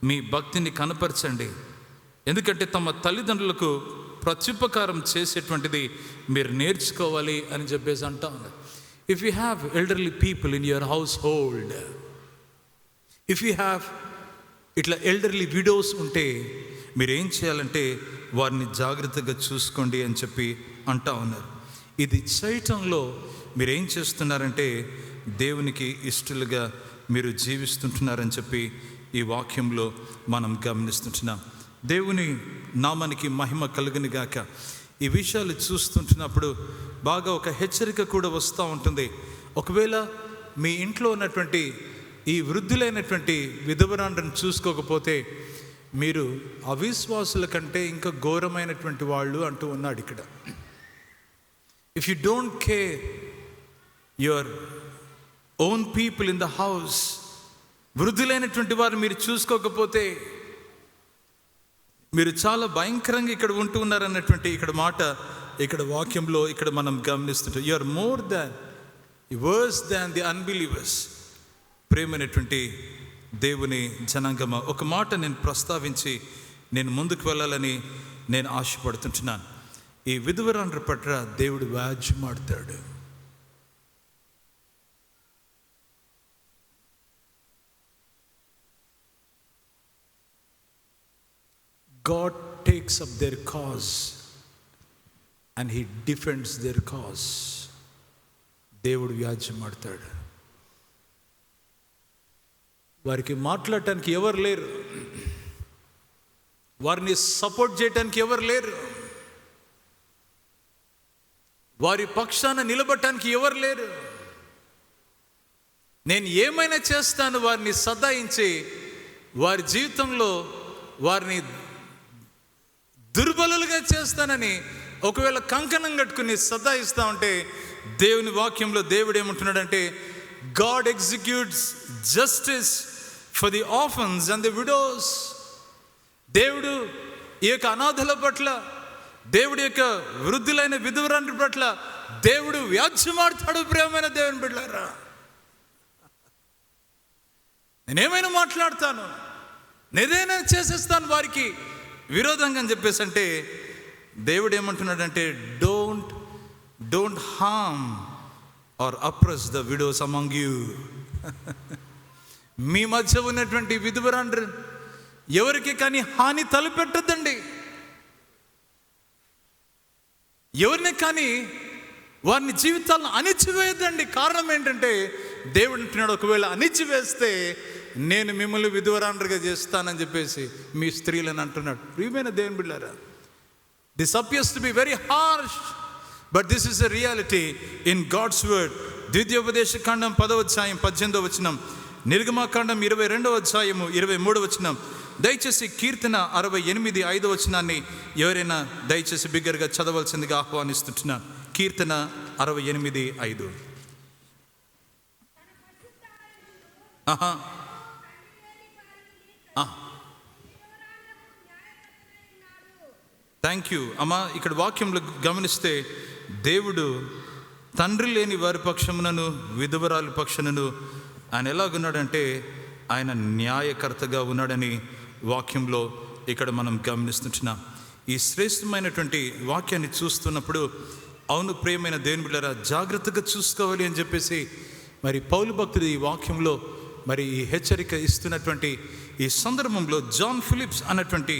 మీ భక్తిని కనపరచండి. ఎందుకంటే తమ తల్లిదండ్రులకు ప్రత్యుపకారం చేసేటువంటిది మీరు నేర్చుకోవాలి అని చెప్పేసి అంటా ఉన్నారు. If you have elderly people in your house hold, if you have ఇట్లా ఎల్డర్లీ విడోస్ ఉంటే మీరేం చేయాలంటే వారిని జాగ్రత్తగా చూసుకోండి అని చెప్పి అంటా ఉన్నారు. ఇది చేయటంలో మీరేం చేస్తున్నారంటే దేవునికి ఇష్టలుగా మీరు జీవిస్తుంటున్నారని చెప్పి ఈ వాక్యంలో మనం గమనిస్తుంటున్నాం. దేవుని నామానికి మహిమ కలుగును గాక. ఈ విషయాలు చూస్తుంటున్నప్పుడు బాగా ఒక హెచ్చరిక కూడా వస్తూ ఉంటుంది. ఒకవేళ మీ ఇంట్లో ఉన్నటువంటి ఈ వృద్ధులైనటువంటి విధవరాండ్రను చూసుకోకపోతే మీరు అవిశ్వాసుల కంటే ఇంకా ఘోరమైనటువంటి వాళ్ళు అంటూ ఉన్నాడు ఇక్కడ. If you don't care your own people in the house, వృద్ధులైనటువంటి వారు మీరు చూసుకోకపోతే మీరు చాలా భయంకరంగా ఇక్కడ ఉంటూ ఉన్నారన్నటువంటి ఇక్కడ మాట ఇక్కడ వాక్యంలో ఇక్కడ మనం గమనిస్తుంటాం. You are more than worse than the unbelievers. ప్రేమైనటువంటి దేవుని జనాంగమ, ఒక మాట నేను ప్రస్తావించి నేను ముందుకు వెళ్ళాలని నేను ఆశపడుతుంటున్నాను. ఈ విధవరాండ్ర పట్ల దేవుడు వ్యాజ్యమాడతాడు. God takes up their cause and he defends their cause. దేవుడు వ్యాజ్యమాడతాడు. వారికి మాట్లాడటానికి ఎవరు లేరు, వారిని సపోర్ట్ చేయటానికి ఎవరు లేరు, వారి పక్షాన నిలబడటానికి ఎవరు లేరు. నేను ఏమైనా చేస్తాను వారిని సదాయించి వారి జీవితంలో వారిని దుర్బలులుగా చేస్తానని ఒకవేళ కంకణం కట్టుకుని సదాయిస్తా ఉంటే, దేవుని వాక్యంలో దేవుడు ఏమంటున్నాడంటే, God executes justice for the orphans and the widows. దేవుడు ఈ యొక్క అనాథల పట్ల, దేవుడి యొక్క వృద్ధులైన విధవరాండ్ర పట్ల దేవుడు వ్యాజ్యమాడతాడు. ప్రియమైన దేవుని బిడ్డలారా, నేనేమైనా మాట్లాడతాను, నేనేమైనా చేసేస్తాను వారికి విరోధంగా అని చెప్పేసి అంటే, దేవుడు ఏమంటున్నాడంటే, don't harm or oppress the widows among you. మీ మధ్య ఉన్నటువంటి విధవరాండ్రు ఎవరికి కానీ హాని తలపెట్టద్దండి, ఎవరిని కానీ వారిని జీవితాలను అణిచివేయద్దండి. కారణం ఏంటంటే, దేవుడు అంటున్నాడు, ఒకవేళ అణిచివేస్తే నేను మిమ్మల్ని విధవరాండ్రుగా చేస్తానని చెప్పేసి మీ స్త్రీలను అంటున్నాడు. ప్రియమైన దేవుని బిడ్డలారా, this appears to be very harsh, but this is a reality in God's word. ద్వితీయోపదేశ కాండం 10వ అధ్యాయం 18వ వచనం, నిర్గమాకాండం 22వ అధ్యాయము 23వ వచనం. దయచేసి కీర్తన 68 5వ వచనాన్ని ఎవరైనా దయచేసి బిగ్గరగా చదవాల్సిందిగా ఆహ్వానిస్తుంటున్నాను. కీర్తన 68 5. థ్యాంక్ యూ అమ్మా. ఇక్కడ వాక్యంలో గమనిస్తే, దేవుడు తండ్రి లేని వారి పక్షమునను విధవరాలి పక్షమునను ఆయన ఎలాగున్నాడంటే, ఆయన న్యాయకర్తగా ఉన్నాడని వాక్యంలో ఇక్కడ మనం గమనిస్తున్నాం. ఈ శ్రేష్టమైనటువంటి వాక్యాన్ని చూస్తున్నప్పుడు, అవును ప్రియమైన దేవుని బిడ్డలారా, జాగ్రత్తగా చూసుకోవాలి అని చెప్పేసి మరి పౌలు భక్తుడు ఈ వాక్యంలో మరి ఈ హెచ్చరిక ఇస్తున్నటువంటి ఈ సందర్భంలో జాన్ ఫిలిప్స్ అన్నటువంటి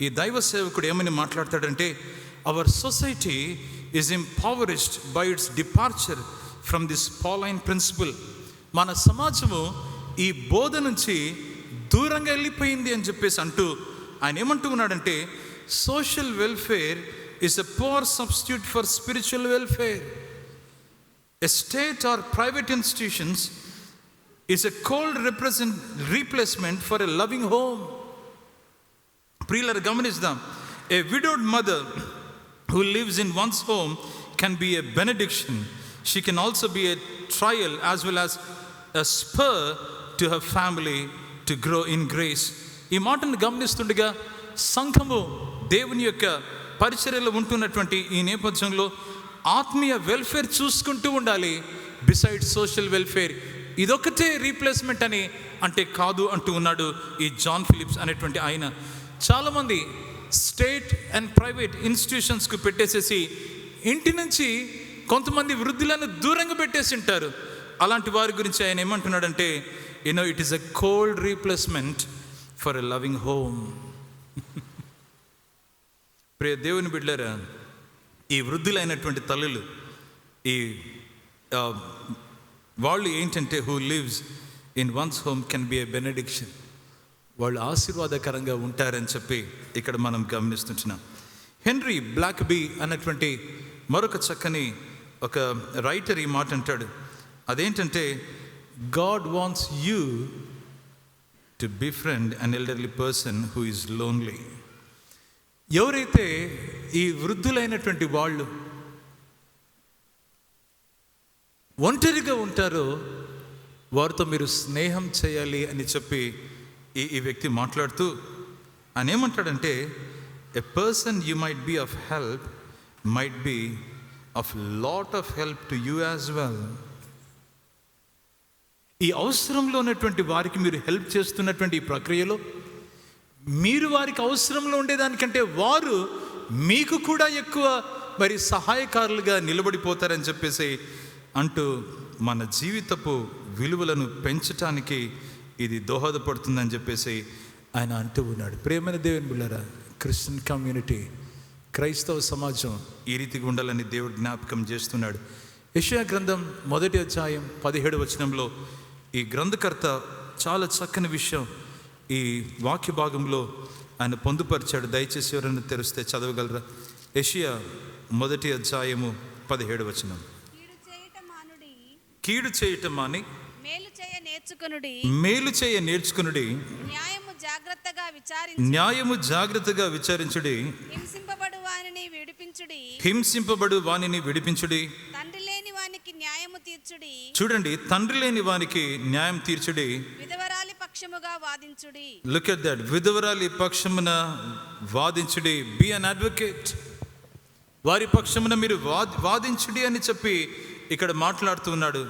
ఈ దైవ సేవకుడు ఏమని మాట్లాడతాడంటే, our society is empowered by its departure from this Pauline principle. మన సమాజము ఈ బోధ నుంచి దూరంగా వెళ్ళిపోయింది అని చెప్పేసి అంటూ ఆయన ఏమంటూ ఉన్నాడంటే, social welfare is a poor substitute for spiritual welfare. A state or private institutions is a cold replacement for a loving home. ప్రియులారా గమనిద్దాం, a widowed mother who lives in one's home can be a benediction. She can also be a trial as well as a spur to her family to grow in grace. ఈ మాటను గమనిస్తుండగా సంఘము దేవుని యొక్క పరిచర్యలో ఉంటున్నటువంటి ఈ నేపథ్యంలో ఆత్మీయ వెల్ఫేర్ చూసుకుంటూ ఉండాలి, బిసైడ్ సోషల్ వెల్ఫేర్. ఇదొకటే రీప్లేస్మెంట్ అని అంటే కాదు అంటూ ఉన్నాడు ఈ జాన్ ఫిలిప్స్ అనేటువంటి ఆయన. చాలామంది స్టేట్ అండ్ ప్రైవేట్ ఇన్స్టిట్యూషన్స్కు పెట్టేసేసి ఇంటి నుంచి కొంతమంది వృద్ధులను దూరంగా పెట్టేసి ఉంటారు. అలాంటి వారి గురించి ఆయన ఏమంటున్నాడంటే, it is a cold replacement for a loving home. ప్రియ దేవుని బిడ్డలారా, ఈ వృద్ధులైనటువంటి తల్లులు ఈ వాళ్ళు ఏంటంటే, who lives in one's home can be a benediction. వాళ్ళు ఆశీర్వాదకరంగా ఉంటారని చెప్పి ఇక్కడ మనం గమనిస్తున్నాం. హెన్రీ బ్లాక్బీ అన్నటువంటి మరొక చక్కని ఒక రైటర్ ఈ మాట అంటాడు. అదేంటంటే, God wants you to befriend an elderly person who is lonely. ఎవరైతే ఈ వృద్ధులైనటువంటి వాళ్ళు ఒంటరిగా ఉంటారో వారితో మీరు స్నేహం చేయాలి అని చెప్పి ఈ వ్యక్తి మాట్లాడుతూ ఆయన ఏమంటాడంటే, a person you might be of help might be of lot of help to you as well. ఈ అవసరంలో ఉన్నటువంటి వారికి మీరు హెల్ప్ చేస్తున్నటువంటి ఈ ప్రక్రియలో మీరు వారికి అవసరంలో ఉండేదానికంటే వారు మీకు కూడా ఎక్కువ మరి సహాయకారులుగా నిలబడిపోతారని చెప్పేసి అంటూ మన జీవితపు విలువలను పెంచటానికి ఇది దోహదపడుతుందని చెప్పేసి ఆయన అంటూ ఉన్నాడు. ప్రేమైన దేవుని బిడ్డలారా, క్రిస్టియన్ కమ్యూనిటీ, క్రైస్తవ సమాజం ఈ రీతిగా ఉండాలని దేవుడు జ్ఞాపకం చేస్తున్నాడు. యెషయా గ్రంథం 1వ అధ్యాయం 17వ వచనంలో ఈ గ్రంథకర్త చాలా చక్కని విషయం ఈ వాక్య భాగంలో ఆయన పొందుపరిచాడు. దయచేసి ఎవరైనా తెరిస్తే చదవగలరా? యెషయా 1వ అధ్యాయము 17వ వచనం. కీడు చేయటం మాని మేలు చేయ నేర్చుకునుడి, న్యాయము జాగ్రత్తగా విచారించుడి, హింసింపబడు వానిని విడిపించుడి. చూడండి, తండ్రి లేని వానికి న్యాయం తీర్చుడి. విధవరాలి పక్షముగా వాదించుడి. లుక్ ఎట్ దట్, విధవరాలి పక్షమున వాదించుడి. Be an advocate. వారి పక్షమున మీరు వాదించుడి అని చెప్పి ఇక్కడ మాట్లాడుతూ ఉన్నాడు.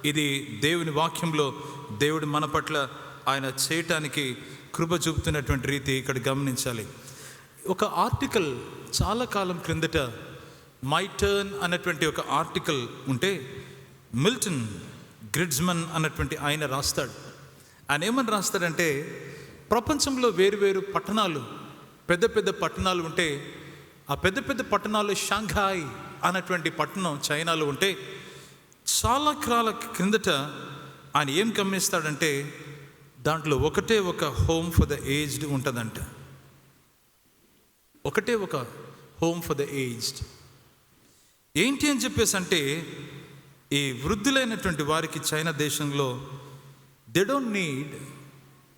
ఇది దేవుని వాక్యంలో దేవుడు మన పట్ల ఆయన చేయటానికి కృప చూపుతున్నటువంటి రీతి ఇక్కడ గమనించాలి. ఒక ఆర్టికల్ చాలా కాలం క్రిందట మై టర్న్ అన్నటువంటి ఒక ఆర్టికల్ ఉంటే మిల్టన్ గ్రిడ్జ్మన్ అన్నటువంటి ఆయన రాస్తాడు. ఆయన ఏమని రాస్తాడంటే, ప్రపంచంలో వేరు పట్టణాలు, పెద్ద పెద్ద పట్టణాలు ఉంటే ఆ పెద్ద పెద్ద పట్టణాలు షాంఘాయ్ అన్నటువంటి పట్టణం చైనాలో ఉంటే చాలా కాల క్రిందట ఆయన ఏం గమనిస్తాడంటే దాంట్లో ఒకటే ఒక హోమ్ ఫర్ ద ఏజ్డ్ ఉంటుందంట. ఒకటే ఒక హోమ్ ఫర్ ద ఏజ్డ్. ఏంటి అని చెప్పేసి అంటే, ఈ వృద్ధులైనటువంటి వారికి చైనా దేశంలో దే డోంట్ నీడ్,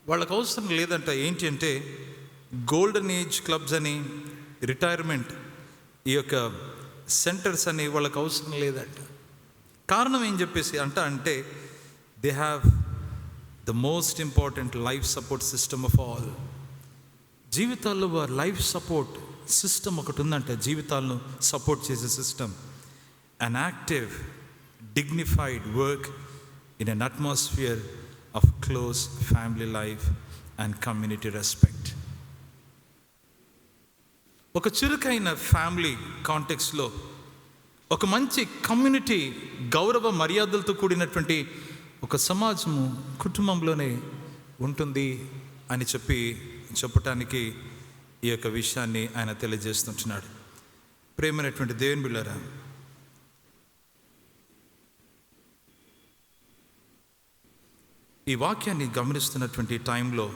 వాళ్ళకు అవసరం లేదంట. ఏంటి అంటే గోల్డెన్ ఏజ్ క్లబ్స్ అని, రిటైర్మెంట్ ఈ యొక్క సెంటర్స్ అని వాళ్ళకు అవసరం లేదంట. కారణం ఏం చెప్పేసి అంటే they have the most important life support system of all. జీవితాల్లో వారి లైఫ్ సపోర్ట్ సిస్టమ్ ఒకటి ఉందంట, జీవితాలను సపోర్ట్ చేసే system. an active, dignified work in an atmosphere of close family life and community respect. ఒక చురుకైన ఫ్యామిలీ కాంటెక్స్లో, ఒక మంచి కమ్యూనిటీ గౌరవ మర్యాదలతో కూడినటువంటి ఒక సమాజము కుటుంబంలోనే ఉంటుంది అని చెప్పటానికి ఈ యొక్క విషయాన్ని ఆయన తెలియజేస్తుంటున్నాడు. ప్రేమైనటువంటి దేవుని బిడ్డలారా, ఈ వాక్యాన్ని గమనిస్తున్నటువంటి టైంలో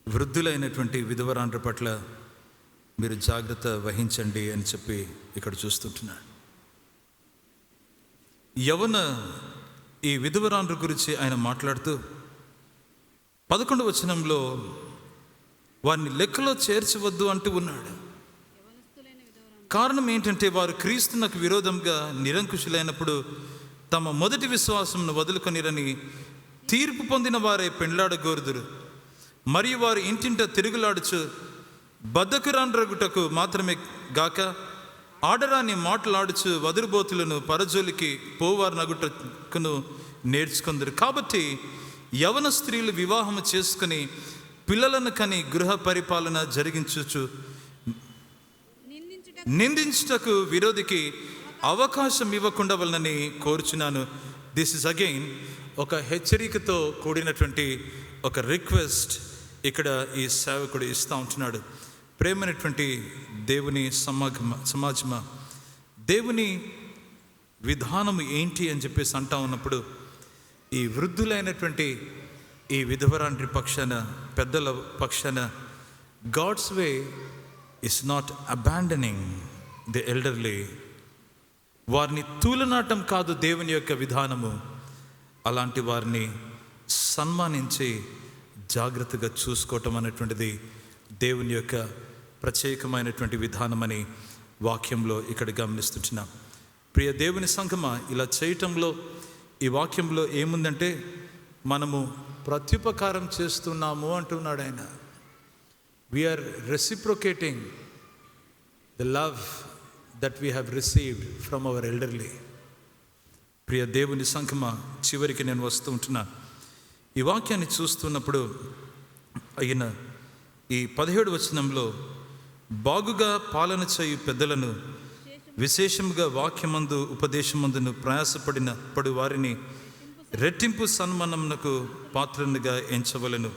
వృద్ధులైనటువంటి విధవరాండ్ర పట్ల మీరు జాగ్రత్త వహించండి అని చెప్పి ఇక్కడ చూస్తుంటున్నాడు. యవన ఈ విధవరాండ్ర గురించి ఆయన మాట్లాడుతూ 11వ వచనంలో వారిని లెక్కలో చేర్చవద్దు అంటూ ఉన్నాడు. కారణం ఏంటంటే వారు క్రీస్తునకు విరోధంగా నిరంకుశులైనప్పుడు తమ మొదటి విశ్వాసమును వదులుకొనిరని తీర్పు పొందిన వారే పెండ్లాడగోరుదురు. మరియు వారు ఇంటింట తిరుగులాడుచు బద్ధకురాండ్రగుటకు మాత్రమే గాక ఆడరాని మాటలాడుచు వదురుబోతులను పరజోలికి పోవారు నగుటకును నేర్చుకుందరు. కాబట్టి యవన స్త్రీలు వివాహము చేసుకుని పిల్లలను కని గృహ పరిపాలన జరిగించుచు నిందించుటకు విరోధికి అవకాశం ఇవ్వకుండా వలనని కోరుచున్నాను. దిస్ ఇస్ అగైన్ ఒక హెచ్చరికతో కూడినటువంటి ఒక రిక్వెస్ట్ ఇక్కడ ఈ సేవకుడు ఇస్తూ ఉంటున్నాడు. ప్రేమైనటువంటి దేవుని సమాజమా, దేవుని విధానం ఏంటి అని చెప్పేసి అంటా ఉన్నప్పుడు ఈ వృద్ధులైనటువంటి ఈ విధవరాండ్రి పక్షాన, పెద్దల పక్షాన God's way is not abandoning the elderly. వారిని తూలనాటం కాదు దేవుని యొక్క విధానము. అలాంటి వారిని సన్మానించి జాగ్రత్తగా చూసుకోవటం అనేటువంటిది దేవుని యొక్క ప్రత్యేకమైనటువంటి విధానమని వాక్యంలో ఇక్కడ గమనిస్తున్నాం. ప్రియ దేవుని సంఘమా, ఇలా చేయటంలో ఈ వాక్యంలో ఏముందంటే మనము ప్రత్యుపకారం చేస్తున్నాము అంటున్నాడు ఆయన. We are reciprocating the love that we have received from our elderly. ప్రియ దేవుని సంఘమా, చివరికి నేను వస్తూ ఉంటున్నా. ఈ వాక్యాన్ని చూస్తున్నప్పుడు అయిన ఈ 17 వచనంలో బాగుగా పాలన చేయు పెద్దలను విశేషముగా వాక్యమందు ఉపదేశమందును ప్రయాసపడిన పడు వారిని రెట్టింపు సన్మానమునకు పాత్రనుగా ఎంచవలను.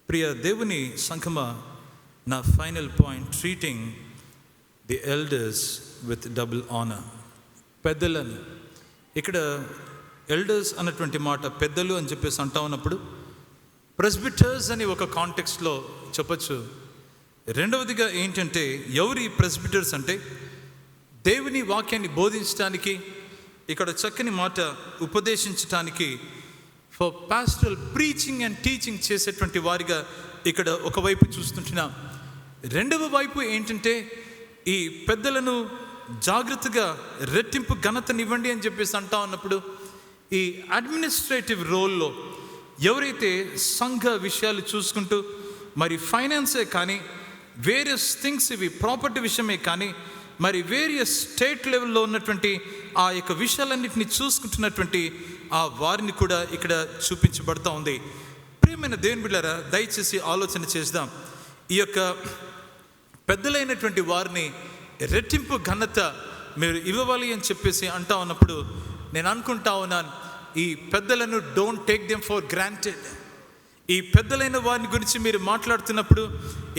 ప్రియ దేవుని సంఘమా, నా final point, treating the elders with double honour. పెద్దలను, ఇక్కడ ఎల్డర్స్ అన్నటువంటి మాట పెద్దలు అని చెప్పేసి అంటా ఉన్నప్పుడు ప్రెస్బిటర్స్ అని ఒక కాంటెక్స్ట్లో చెప్పచ్చు. రెండవదిగా ఏంటంటే, ఎవరి ప్రెస్బిటర్స్ అంటే దేవుని వాక్యాన్ని బోధించడానికి, ఇక్కడ చక్కని మాట ఉపదేశించటానికి, for pastoral preaching and teaching చేసేటువంటి వారిగా ఇక్కడ ఒకవైపు చూస్తుంటున్నాం. రెండవ వైపు ఏంటంటే, ఈ పెద్దలను జాగ్రత్తగా రెట్టింపు ఘనతనివ్వండి అని చెప్పేసి అంటా ఉన్నప్పుడు ఈ అడ్మినిస్ట్రేటివ్ రోల్లో ఎవరైతే సంఘ విషయాలు చూసుకుంటూ, మరి ఫైనాన్సే కానీ, వేరియస్ థింగ్స్, ఇవి ప్రాపర్టీ విషయమే కానీ, మరి వేరియస్ స్టేట్ లెవెల్లో ఉన్నటువంటి ఆ యొక్క విషయాలన్నింటినీ చూసుకుంటున్నటువంటి ఆ వారిని కూడా ఇక్కడ చూపించబడుతూ ఉంది. ప్రియమైన దేవుని బిడ్డలారా, దయచేసి ఆలోచన చేద్దాం. ఈ యొక్క పెద్దలైనటువంటి వారిని రెట్టింపు ఘనత మీరు ఇవ్వాలి అని చెప్పేసి అంటా ఉన్నప్పుడు నేను అనుకుంటా ఉన్నాను, ఈ పెద్దలను don't take them for granted. ఈ పెద్దలైన వారిని గురించి మీరు మాట్లాడుతున్నప్పుడు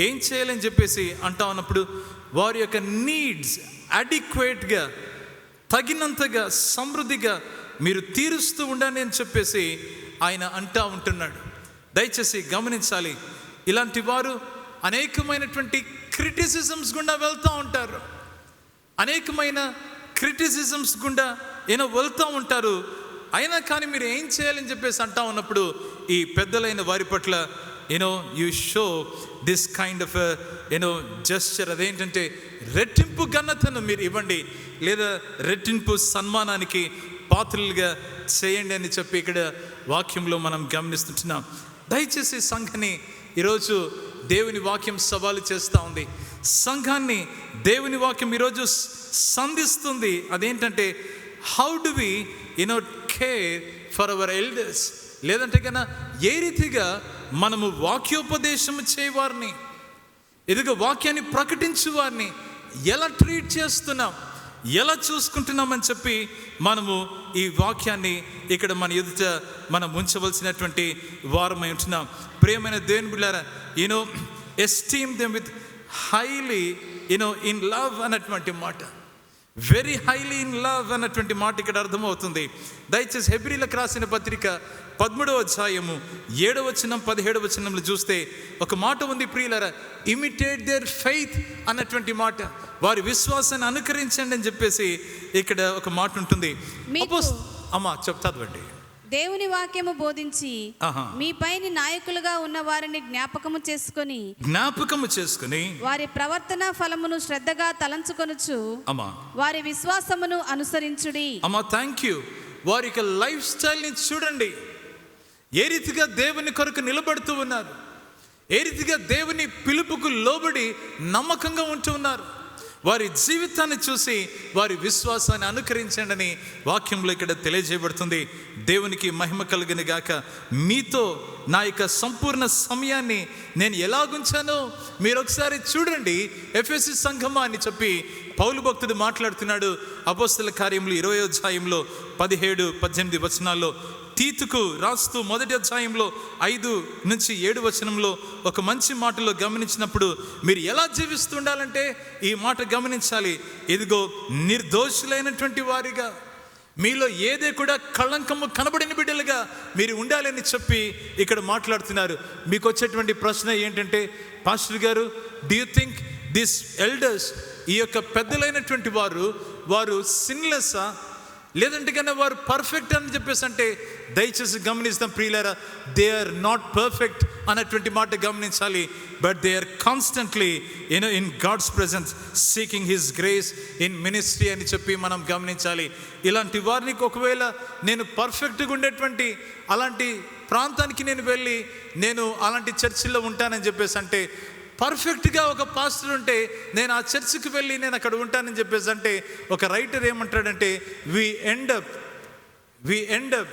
ఏం చేయాలని చెప్పేసి అంటా ఉన్నప్పుడు వారి యొక్క నీడ్స్ అడిక్వేట్గా, తగినంతగా, సమృద్ధిగా మీరు తీరుస్తూ ఉండాలి అని చెప్పేసి ఆయన అంటా ఉంటున్నాడు. దయచేసి గమనించాలి, ఇలాంటి వారు అనేకమైనటువంటి క్రిటిసిజమ్స్ గుండా వెళ్తూ ఉంటారు. అనేకమైన క్రిటిసిజమ్స్ గుండా వెళ్తూ ఉంటారు. అయినా కానీ మీరు ఏం చేయాలని చెప్పేసి అంటా ఉన్నప్పుడు ఈ పెద్దలైన వారి పట్ల you show this kind of gesture. అదేంటంటే రెట్టింపు ఘనతను మీరు ఇవ్వండి, లేదా రెట్టింపు సన్మానానికి పాత్రలుగా చేయండి అని చెప్పి ఇక్కడ వాక్యంలో మనం గమనిస్తుంటున్నాం. దయచేసి సంఘాన్ని ఈరోజు దేవుని వాక్యం సవాలు చేస్తూ ఉంది. సంఘాన్ని దేవుని వాక్యం ఈరోజు సంధిస్తుంది. అదేంటంటే, how do we care for our elders, లేదంటే కన్నా ఏ రీతిగా మనము వాక్యోపదేశం చేయవారిని, ఎదుగు వాక్యాన్ని ప్రకటించు వారిని ఎలా ట్రీట్ చేస్తున్నాం, ఎలా చూసుకుంటున్నామని చెప్పి మనము ఈ వాక్యాన్ని ఇక్కడ మన ఎదుట మనం ఉంచవలసినటువంటి వారమై ఉంటున్నాం. ప్రియమైన దేవుని బిడ్డలారా, esteem them with highly in love అన్నటువంటి మాట, వెరీ హైలీ ఇన్ లవ్ అన్నటువంటి మాట ఇక్కడ అర్థమవుతుంది. దయచేసి హెబ్రీలకు రాసిన పత్రిక 13వ అధ్యాయము 7వ వచనం 17వ వచనంలో చూస్తే ఒక మాట ఉంది, ప్రియులారా, ఇమిటేట్ దేర్ ఫెయిత్ అన్నటువంటి మాట, వారి విశ్వాసాన్ని అనుకరించండి అని చెప్పేసి ఇక్కడ ఒక మాట ఉంటుంది. అమ్మా చెప్తాదండి. దేవుని వాక్యము బోధించి మీ పైన నాయకులుగా ఉన్న వారిని జ్ఞాపకము చేసుకొని వారి ప్రవర్తన ఫలమును శ్రద్ధగా తలంచుకొనుచు వారి విశ్వాసమును అనుసరించుడి. అమ్మా థ్యాంక్ యూ. వారి యొక్క లైఫ్ స్టైల్ని చూడండి, ఏ రీతిగా దేవుని కొరకు నిలబడుతూ ఉన్నారు, ఏ రీతిగా దేవుని పిలుపుకు లోబడి నమ్మకంగా ఉంటూ ఉన్నారు. వారి జీవితాన్ని చూసి వారి విశ్వాసాన్ని అనుకరించండి అని వాక్యంలో ఇక్కడ తెలియజేయబడుతుంది. దేవునికి మహిమ కలుగును గాక. మీతో నా యొక్క సంపూర్ణ సమయాన్ని నేను ఎలాగుంచానో మీరు ఒకసారి చూడండి. ఎఫెసీ సంఘమా అని చెప్పి పౌలు భక్తుడు మాట్లాడుతున్నాడు. అపోస్తల కార్యములు 20వ అధ్యాయంలో 17-18 వచనాల్లో, తీతుకు రాస్తూ 1వ అధ్యాయంలో 5 నుంచి 7 వచనంలో ఒక మంచి మాటలో గమనించినప్పుడు మీరు ఎలా జీవిస్తుండాలంటే ఈ మాట గమనించాలి. ఇదిగో నిర్దోషులైనటువంటి వారిగా, మీలో ఏదే కూడా కళంకము కనబడిన బిడ్డలుగా మీరు ఉండాలని చెప్పి ఇక్కడ మాట్లాడుతున్నారు. మీకు వచ్చేటువంటి ప్రశ్న ఏంటంటే, పాస్టర్ గారు, do you think this elders, ఈ యొక్క పెద్దలైనటువంటి వారు సిన్లెస్సా, లేదంటే కన్నా వారు పర్ఫెక్ట్ అని చెప్పేసి అంటే, దయచేసి గమనిస్తాం ప్రియులారా, దే ఆర్ నాట్ పర్ఫెక్ట్ అన్నటువంటి మాట గమనించాలి. But they are constantly in God's presence seeking his grace in ministry అని చెప్పి మనం గమనించాలి. ఇలాంటి వారిని ఒకవేళ నేను పర్ఫెక్ట్గా ఉండేటువంటి అలాంటి ప్రాంతానికి నేను వెళ్ళి నేను అలాంటి చర్చిల్లో ఉంటానని చెప్పేసి అంటే, పర్ఫెక్ట్గా ఒక పాస్టర్ ఉంటే నేను ఆ చర్చికి వెళ్ళి నేను అక్కడ ఉంటానని చెప్పేసి అంటే, ఒక రైటర్ ఏమంటాడంటే, we end up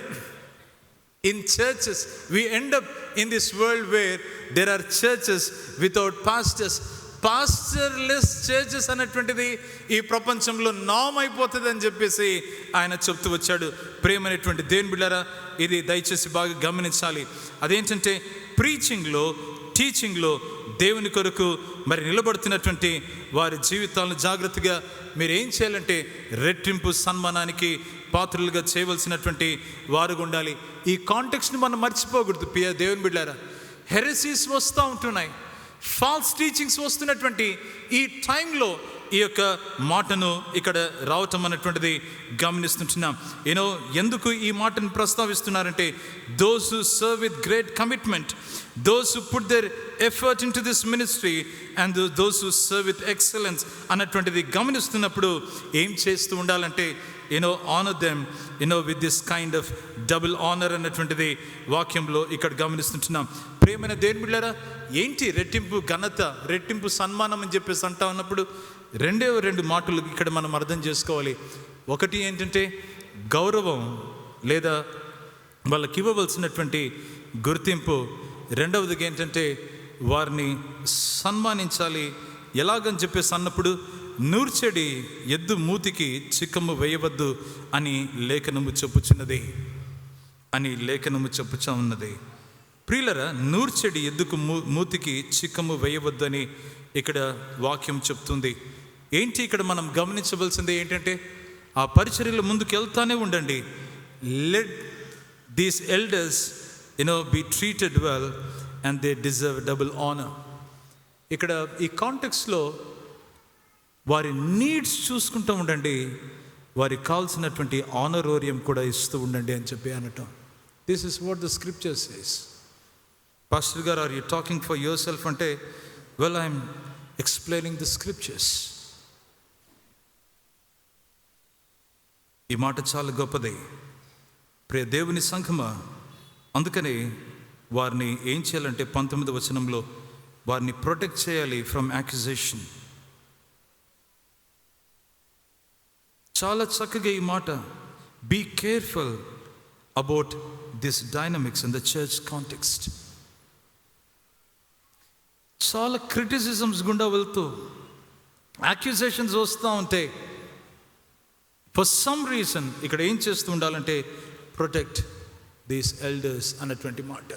In churches, we end up in this world where there are churches without pastors. Pastorless churches అనేటువంటిది ఈ ప్రపంచంలో నామ్ అయిపోతుంది అని చెప్పేసి ఆయన చెప్తూ వచ్చాడు. ప్రేమైనటువంటి దేవుని బిడ్డలారా, ఇది దయచేసి బాగా గమనించాలి. అదేంటంటే ప్రీచింగ్లో, టీచింగ్లో దేవుని కొరకు మరి నిలబడుతున్నటువంటి వారి జీవితాలను జాగ్రత్తగా మీరు ఏం చేయాలంటే రెట్టింపు సన్మానానికి పాత్రలుగా చేయవలసినటువంటి వారుగా ఉండాలి. ఈ కాంటెక్స్ట్ని మనం మర్చిపోకూడదు. దేవుని బిడ్డలారా, హెరెసీస్ వస్తూ ఉంటున్నాయి, ఫాల్స్ టీచింగ్స్ వస్తున్నటువంటి ఈ టైంలో ఈ యొక్క మాటను ఇక్కడ రావటం అన్నటువంటిది గమనిస్తుంటున్నాం. ఎందుకు ఈ మాటను ప్రస్తావిస్తున్నారంటే those who serve with great commitment, those who put their effort into this ministry and those who serve with excellence అన్నటువంటిది గమనిస్తున్నప్పుడు ఏం చేస్తూ ఉండాలంటే honor them with this kind of double honor అన్నటువంటిది వాక్యంలో ఇక్కడ గమనిస్తుంటున్నాం. ప్రియమైన దేవుని బిడ్డలారా, ఏంటి రెట్టింపు ఘనత, రెట్టింపు సన్మానం అని చెప్పేసి అంటా ఉన్నప్పుడు రెండు మాటలు ఇక్కడ మనం అర్థం చేసుకోవాలి. ఒకటి ఏంటంటే గౌరవం లేదా వాళ్ళకి ఇవ్వవలసినటువంటి గుర్తింపు. రెండవదిగా ఏంటంటే వారిని సన్మానించాలి. ఎలాగని చెప్పేసి అన్నప్పుడు నూర్చెడి ఎద్దు మూతికి చిక్కము వేయవద్దు అని లేఖనము చెప్పుచా ఉన్నది. ప్రియులరా, నూర్చెడి ఎద్దుకు మూతికి చిక్కము వేయవద్దు అని ఇక్కడ వాక్యం చెప్తుంది. ఏంటి ఇక్కడ మనం గమనించవలసింది ఏంటంటే ఆ పరిచర్యల ముందుకు వెళ్తానే ఉండండి. Let these elders be treated well and they deserve double honor. ఇక్కడ ఈ కాంటెక్స్లో వారి నీడ్స్ చూసుకుంటూ ఉండండి, వారికి కావాల్సినటువంటి ఆనరోరియం కూడా ఇస్తూ ఉండండి అని చెప్పి అనటం. This is what the scripture says. Pastor గారు, are you talking for yourself అంటే, well I'm explaining the scriptures. ఈ మాట చాలా గొప్పది ప్రియ దేవుని సంఘమా. అందుకని వారిని ఏం చేయాలంటే 19వ వచనంలో వారిని ప్రొటెక్ట్ చేయాలి ఫ్రమ్ యాక్యుజేషన్. చాలా చక్కగా ఈ మాట, be careful about this dynamics in the church context. చాలా క్రిటిసిజమ్స్ గుండా వెళ్తూ యాక్యుజేషన్స్ వస్తూ ఉంటాయి. ఫర్ సమ్ రీజన్ ఇక్కడ ఏం చేస్తూ ఉండాలంటే ప్రొటెక్ట్ దీస్ ఎల్డర్స్ అన్నటువంటి మాట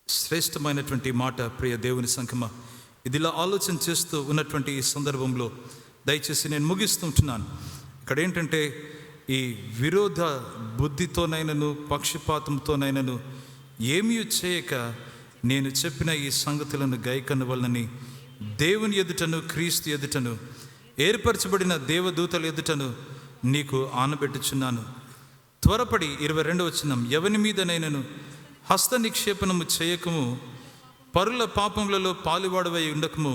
శ్రేష్టమైనటువంటి మాట. ప్రియ దేవుని సంఘమా, ఇదిలా ఆలోచన చేస్తూ ఉన్నటువంటి ఈ సందర్భంలో దయచేసి నేను ముగిస్తుంటున్నాను. ఇక్కడ ఏంటంటే ఈ విరోధ బుద్ధితోనైనను పక్షపాతంతోనైనను ఏమీ చేయక నేను చెప్పిన ఈ సంగతులను గైకొన వలనని దేవుని ఎదుటను క్రీస్తు ఎదుటను ఏర్పరచబడిన దేవదూతల ఎదుటను నీకు ఆనబెట్టుచున్నాను. త్వరపడి 22వ వచనం, ఎవని మీదనైనను హస్త నిక్షేపణము చేయకము, పరుల పాపములలో పాలువాడవై ఉండకము,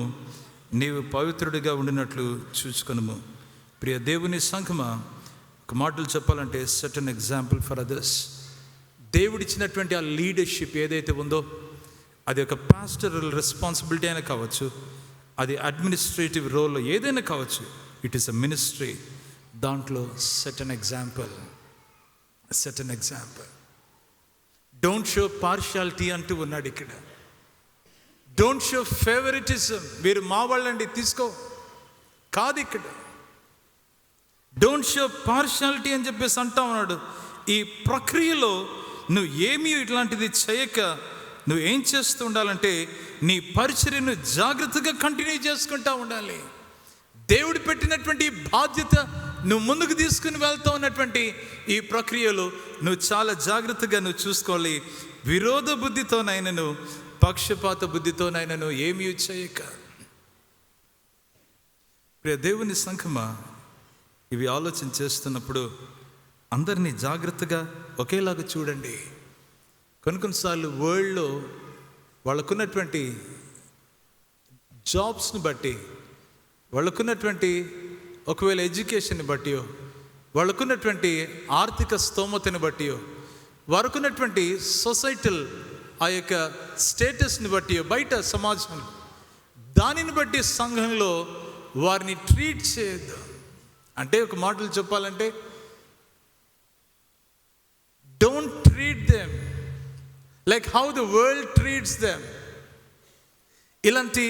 నీవు పవిత్రుడిగా ఉండినట్లు చూసుకొనుము. ప్రియ దేవుని సంఘమా, ఒక మాటలు చెప్పాలంటే set an example for others. దేవుడిచ్చినటువంటి ఆ లీడర్షిప్ ఏదైతే ఉందో అది ఒక పాస్టరల్ రెస్పాన్సిబిలిటీ అయినా కావచ్చు, అది అడ్మినిస్ట్రేటివ్ రోల్లో ఏదైనా కావచ్చు. It is a ministry. దాంట్లో set an example. Don't show partiality అంటూ ఉన్నాడు ఇక్కడ. డోంట్ షో ఫేవరిటిజం, మీరు మా వాళ్ళండి తీసుకో కాదు ఇక్కడ. డోంట్ షో పార్షాలిటీ అని చెప్పేసి అంటా ఉన్నాడు. ఈ ప్రక్రియలో నువ్వు ఏమీ ఇట్లాంటిది చేయక నువ్వు ఏం చేస్తూ ఉండాలంటే నీ పరిచర్యను జాగ్రత్తగా కంటిన్యూ చేసుకుంటా ఉండాలి. దేవుడు పెట్టినటువంటి బాధ్యత నువ్వు ముందుకు తీసుకుని వెళ్తా ఉన్నటువంటి ఈ ప్రక్రియలో నువ్వు చాలా జాగ్రత్తగా నువ్వు చూసుకోవాలి. విరోధ బుద్ధితోనైనను పక్షపాత బుద్ధితోనైనను ఏమీ చేయక. ప్రియ దేవుని సంఘమా, ఇవి ఆలోచన చేస్తున్నప్పుడు అందరినీ జాగ్రత్తగా ఒకేలాగా చూడండి. కొన్నిసార్లు వరల్డ్లో వాళ్ళకున్నటువంటి జాబ్స్ని బట్టి, వాళ్ళకున్నటువంటి ఒకవేళ ఎడ్యుకేషన్ని బట్టి, వాళ్ళకున్నటువంటి ఆర్థిక స్తోమతని బట్టి, వారుకున్నటువంటి సొసైటల్ ఆ యొక్క స్టేటస్ని బట్టి, బయట సమాజం దానిని బట్టి సంఘంలో వారిని ట్రీట్ చేయొద్దు. అంటే ఒక మాటలు చెప్పాలంటే treat them like how the world treats them. ఇలాంటి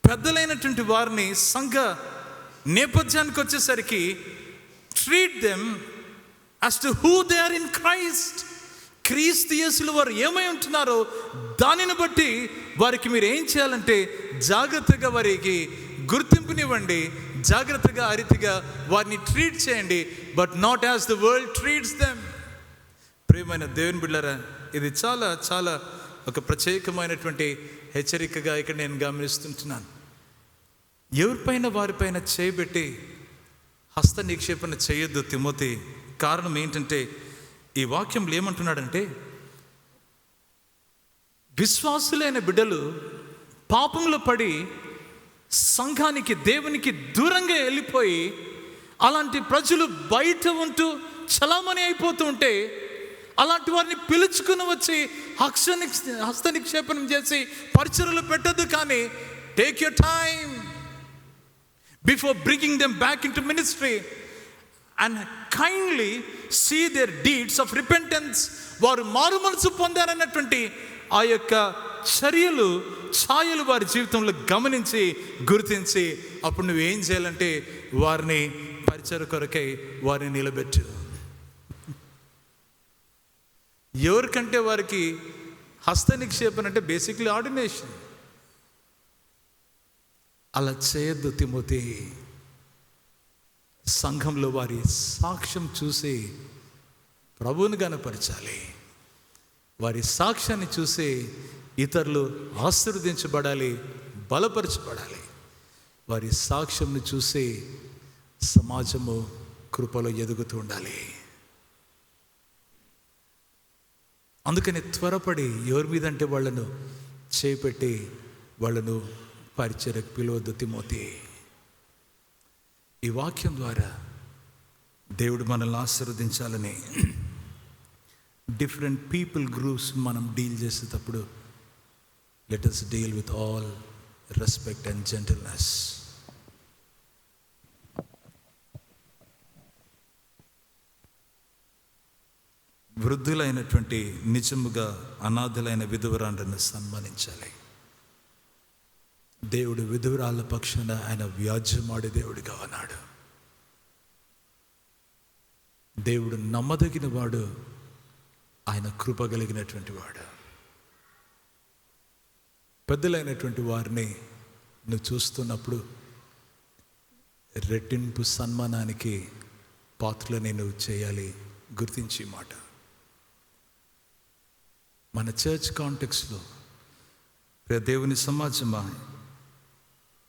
పెద్దలైనటువంటి వారిని సంఘ నేపథ్యానికి వచ్చేసరికి treat them as to who they are in Christ. క్రీస్తు యేసులో వారు ఏమై ఉంటున్నారో దానిని బట్టి వారికి మీరు ఏం చేయాలంటే జాగ్రత్తగా వారికి గుర్తింపునివ్వండి, జాగ్రత్తగా అరితిగా వారిని ట్రీట్ చేయండి, but not as the world treats them. ప్రియమైన దేవుని బిడ్డలారా, ఇది చాలా చాలా ఒక ప్రత్యేకమైనటువంటి హెచ్చరికగా ఇక్కడ నేను గమనిస్తుంటున్నాను. ఎవరిపైన వారిపైన చేయబెట్టి హస్త నిక్షేపణ చేయొద్దు తిమోతి. కారణం ఏంటంటే ఈ వాక్యంలో ఏమంటున్నాడంటే, విశ్వాసులైన బిడ్డలు పాపంలో పడి సంఘానికి దేవునికి దూరంగా వెళ్ళిపోయి అలాంటి ప్రజలు బయట ఉంటూ చలామణి అయిపోతూ ఉంటే అలాంటి వారిని పిలుచుకుని వచ్చి హస్త నిక్షేపణం చేసి పరిచర్యలు పెట్టద్దు. కానీ take your time before bringing them back in to ministry and kindly see their deeds of repentance. వారు మారు మనసు పొందారన్నటువంటి ఆ యొక్క చర్యలు ఛాయలు వారి జీవితంలో గమనించి గుర్తించి అప్పుడు నువ్వేం చేయాలంటే వారిని పరిచర్య కొరకై వారిని నిలబెట్టు. ఎవరికంటే వారికి హస్త నిక్షేపణ అంటే బేసిక్లీ ఆర్డినేషన్. అలా చేయొద్దు తిమోతి. సంఘంలో వారి సాక్ష్యం చూసి ప్రభువుని గనపరచాలి. వారి సాక్ష్యాన్ని చూసి ఇతరులు ఆశీర్వదించబడాలి, బలపరచబడాలి. వారి సాక్ష్యంను చూసి సమాజము కృపలో ఎదుగుతూ ఉండాలి. అందుకని త్వరపడి ఎవరి మీద అంటే వాళ్ళను చేపెట్టి వాళ్ళను పరిచర్యకు పిలవద్దు తిమోతి. ఈ వాక్యం ద్వారా దేవుడు మనల్ని ఆశీర్వదించాలని డిఫరెంట్ పీపుల్ గ్రూప్స్ మనం డీల్ చేసేటప్పుడు let us deal with all respect and gentleness. వృద్ధులైనటువంటి నిజముగా అనాథులైన విధవరాండ్రను సన్మానించాలి. దేవుడు విధురాళ్ళ పక్షాన ఆయన వ్యాజ్యమాడే దేవుడిగా ఉన్నాడు. దేవుడు నమ్మదగిన వాడు, ఆయన కృప కలిగినటువంటి వాడు. పెద్దలైనటువంటి వారిని నువ్వు చూస్తున్నప్పుడు రెట్టింపు సన్మానానికి పాత్రలని నువ్వు చేయాలి. గుర్తించి మాట. మన చర్చ్ కాంటెక్స్లో దేవుని సమాజమా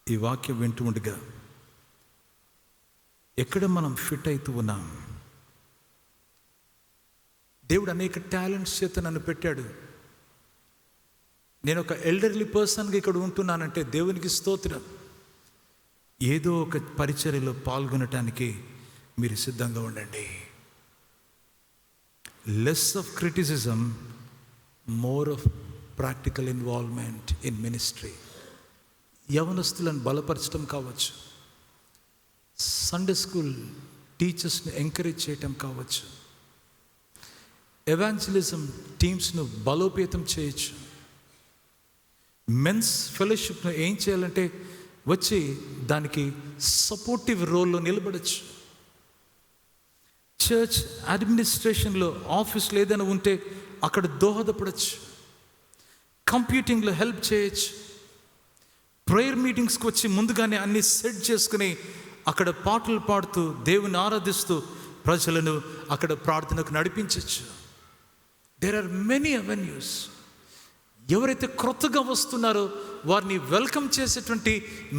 ఈ వాక్యం వింటూ ఉండగా ఎక్కడ మనం ఫిట్ అవుతూ ఉన్నాం? దేవుడు అనేక టాలెంట్స్ చేత నన్ను పెట్టాడు. నేను ఒక ఎల్డర్లీ పర్సన్గా ఇక్కడ ఉంటున్నానంటే దేవునికి స్తోత్రం. ఏదో ఒక పరిచర్యలో పాల్గొనటానికి మీరు సిద్ధంగా ఉండండి. Less of criticism, more of practical involvement in ministry. యవనస్తులను బలపరచడం కావచ్చు, సండే స్కూల్ టీచర్స్ని ఎంకరేజ్ చేయటం కావచ్చు, ఎవాంజలిజం టీమ్స్ను బలోపేతం చేయొచ్చు. మెన్స్ ఫెలోషిప్ను ఏం చేయాలంటే వచ్చి దానికి సపోర్టివ్ రోల్లో నిలబడచ్చు. చర్చ్ అడ్మినిస్ట్రేషన్లో ఆఫీస్లో ఏదైనా ఉంటే అక్కడ దోహదపడచ్చు. కంప్యూటింగ్లో హెల్ప్ చేయొచ్చు. ప్రేయర్ మీటింగ్స్కి వచ్చి ముందుగానే అన్ని సెట్ చేసుకుని అక్కడ పాటలు పాడుతూ దేవుని ఆరాధిస్తూ ప్రజలను అక్కడ ప్రార్థనకు నడిపించవచ్చు. There are many avenues. ఎవరైతే క్రొత్తగా వస్తున్నారో వారిని వెల్కమ్ చేసేటువంటి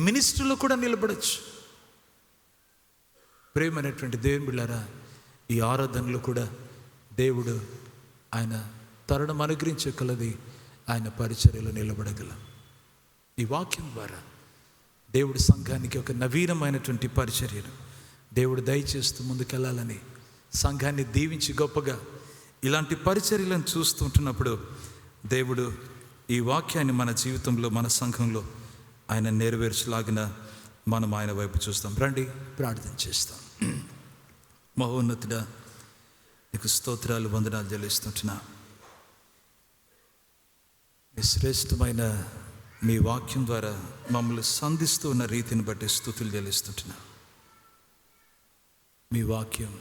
మినిస్ట్రీలో కూడా నిలబడచ్చు. ప్రేమైనటువంటి దేవుని బిడ్డలారా, ఈ ఆరాధనలో కూడా దేవుడు ఆయన తరుణం అనుగ్రహించే కలది ఆయన పరిచర్యలో నిలబడగలం. ఈ వాక్యం ద్వారా దేవుడి సంఘానికి ఒక నవీనమైనటువంటి పరిచర్యను దేవుడు దయచేస్తూ ముందుకెళ్ళాలని, సంఘాన్ని దీవించి గొప్పగా ఇలాంటి పరిచర్యలను చూస్తుంటున్నప్పుడు దేవుడు ఈ వాక్యాన్ని మన జీవితంలో మన సంఘంలో ఆయన నెరవేర్చలాగిన మనం ఆయన వైపు చూస్తాం. రండి ప్రార్థన చేస్తాం. మహోన్నతుడా, నీకు స్తోత్రాలు, వందనాలు చెల్లిస్తుంటున్నా. మీ శ్రేష్టమైన మీ వాక్యం ద్వారా మమ్మల్ని సంధిస్తూ ఉన్న రీతిని బట్టి స్తుతులు చెల్లిస్తుంటున్నా. మీ వాక్యం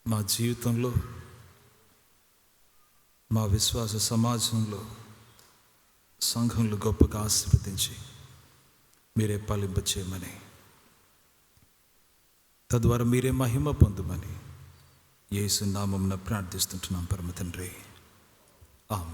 మా జీవితంలో, మా విశ్వాస సమాజంలో, సంఘంలో గొప్పగా ఆశీర్వదించి మీరే ఫలింప చేయమని, తద్వారా మీరే మహిమ పొందమని యేసు నామమున ప్రార్థిస్తుంటున్నాం పరమ తండ్రి. ఆమేన్.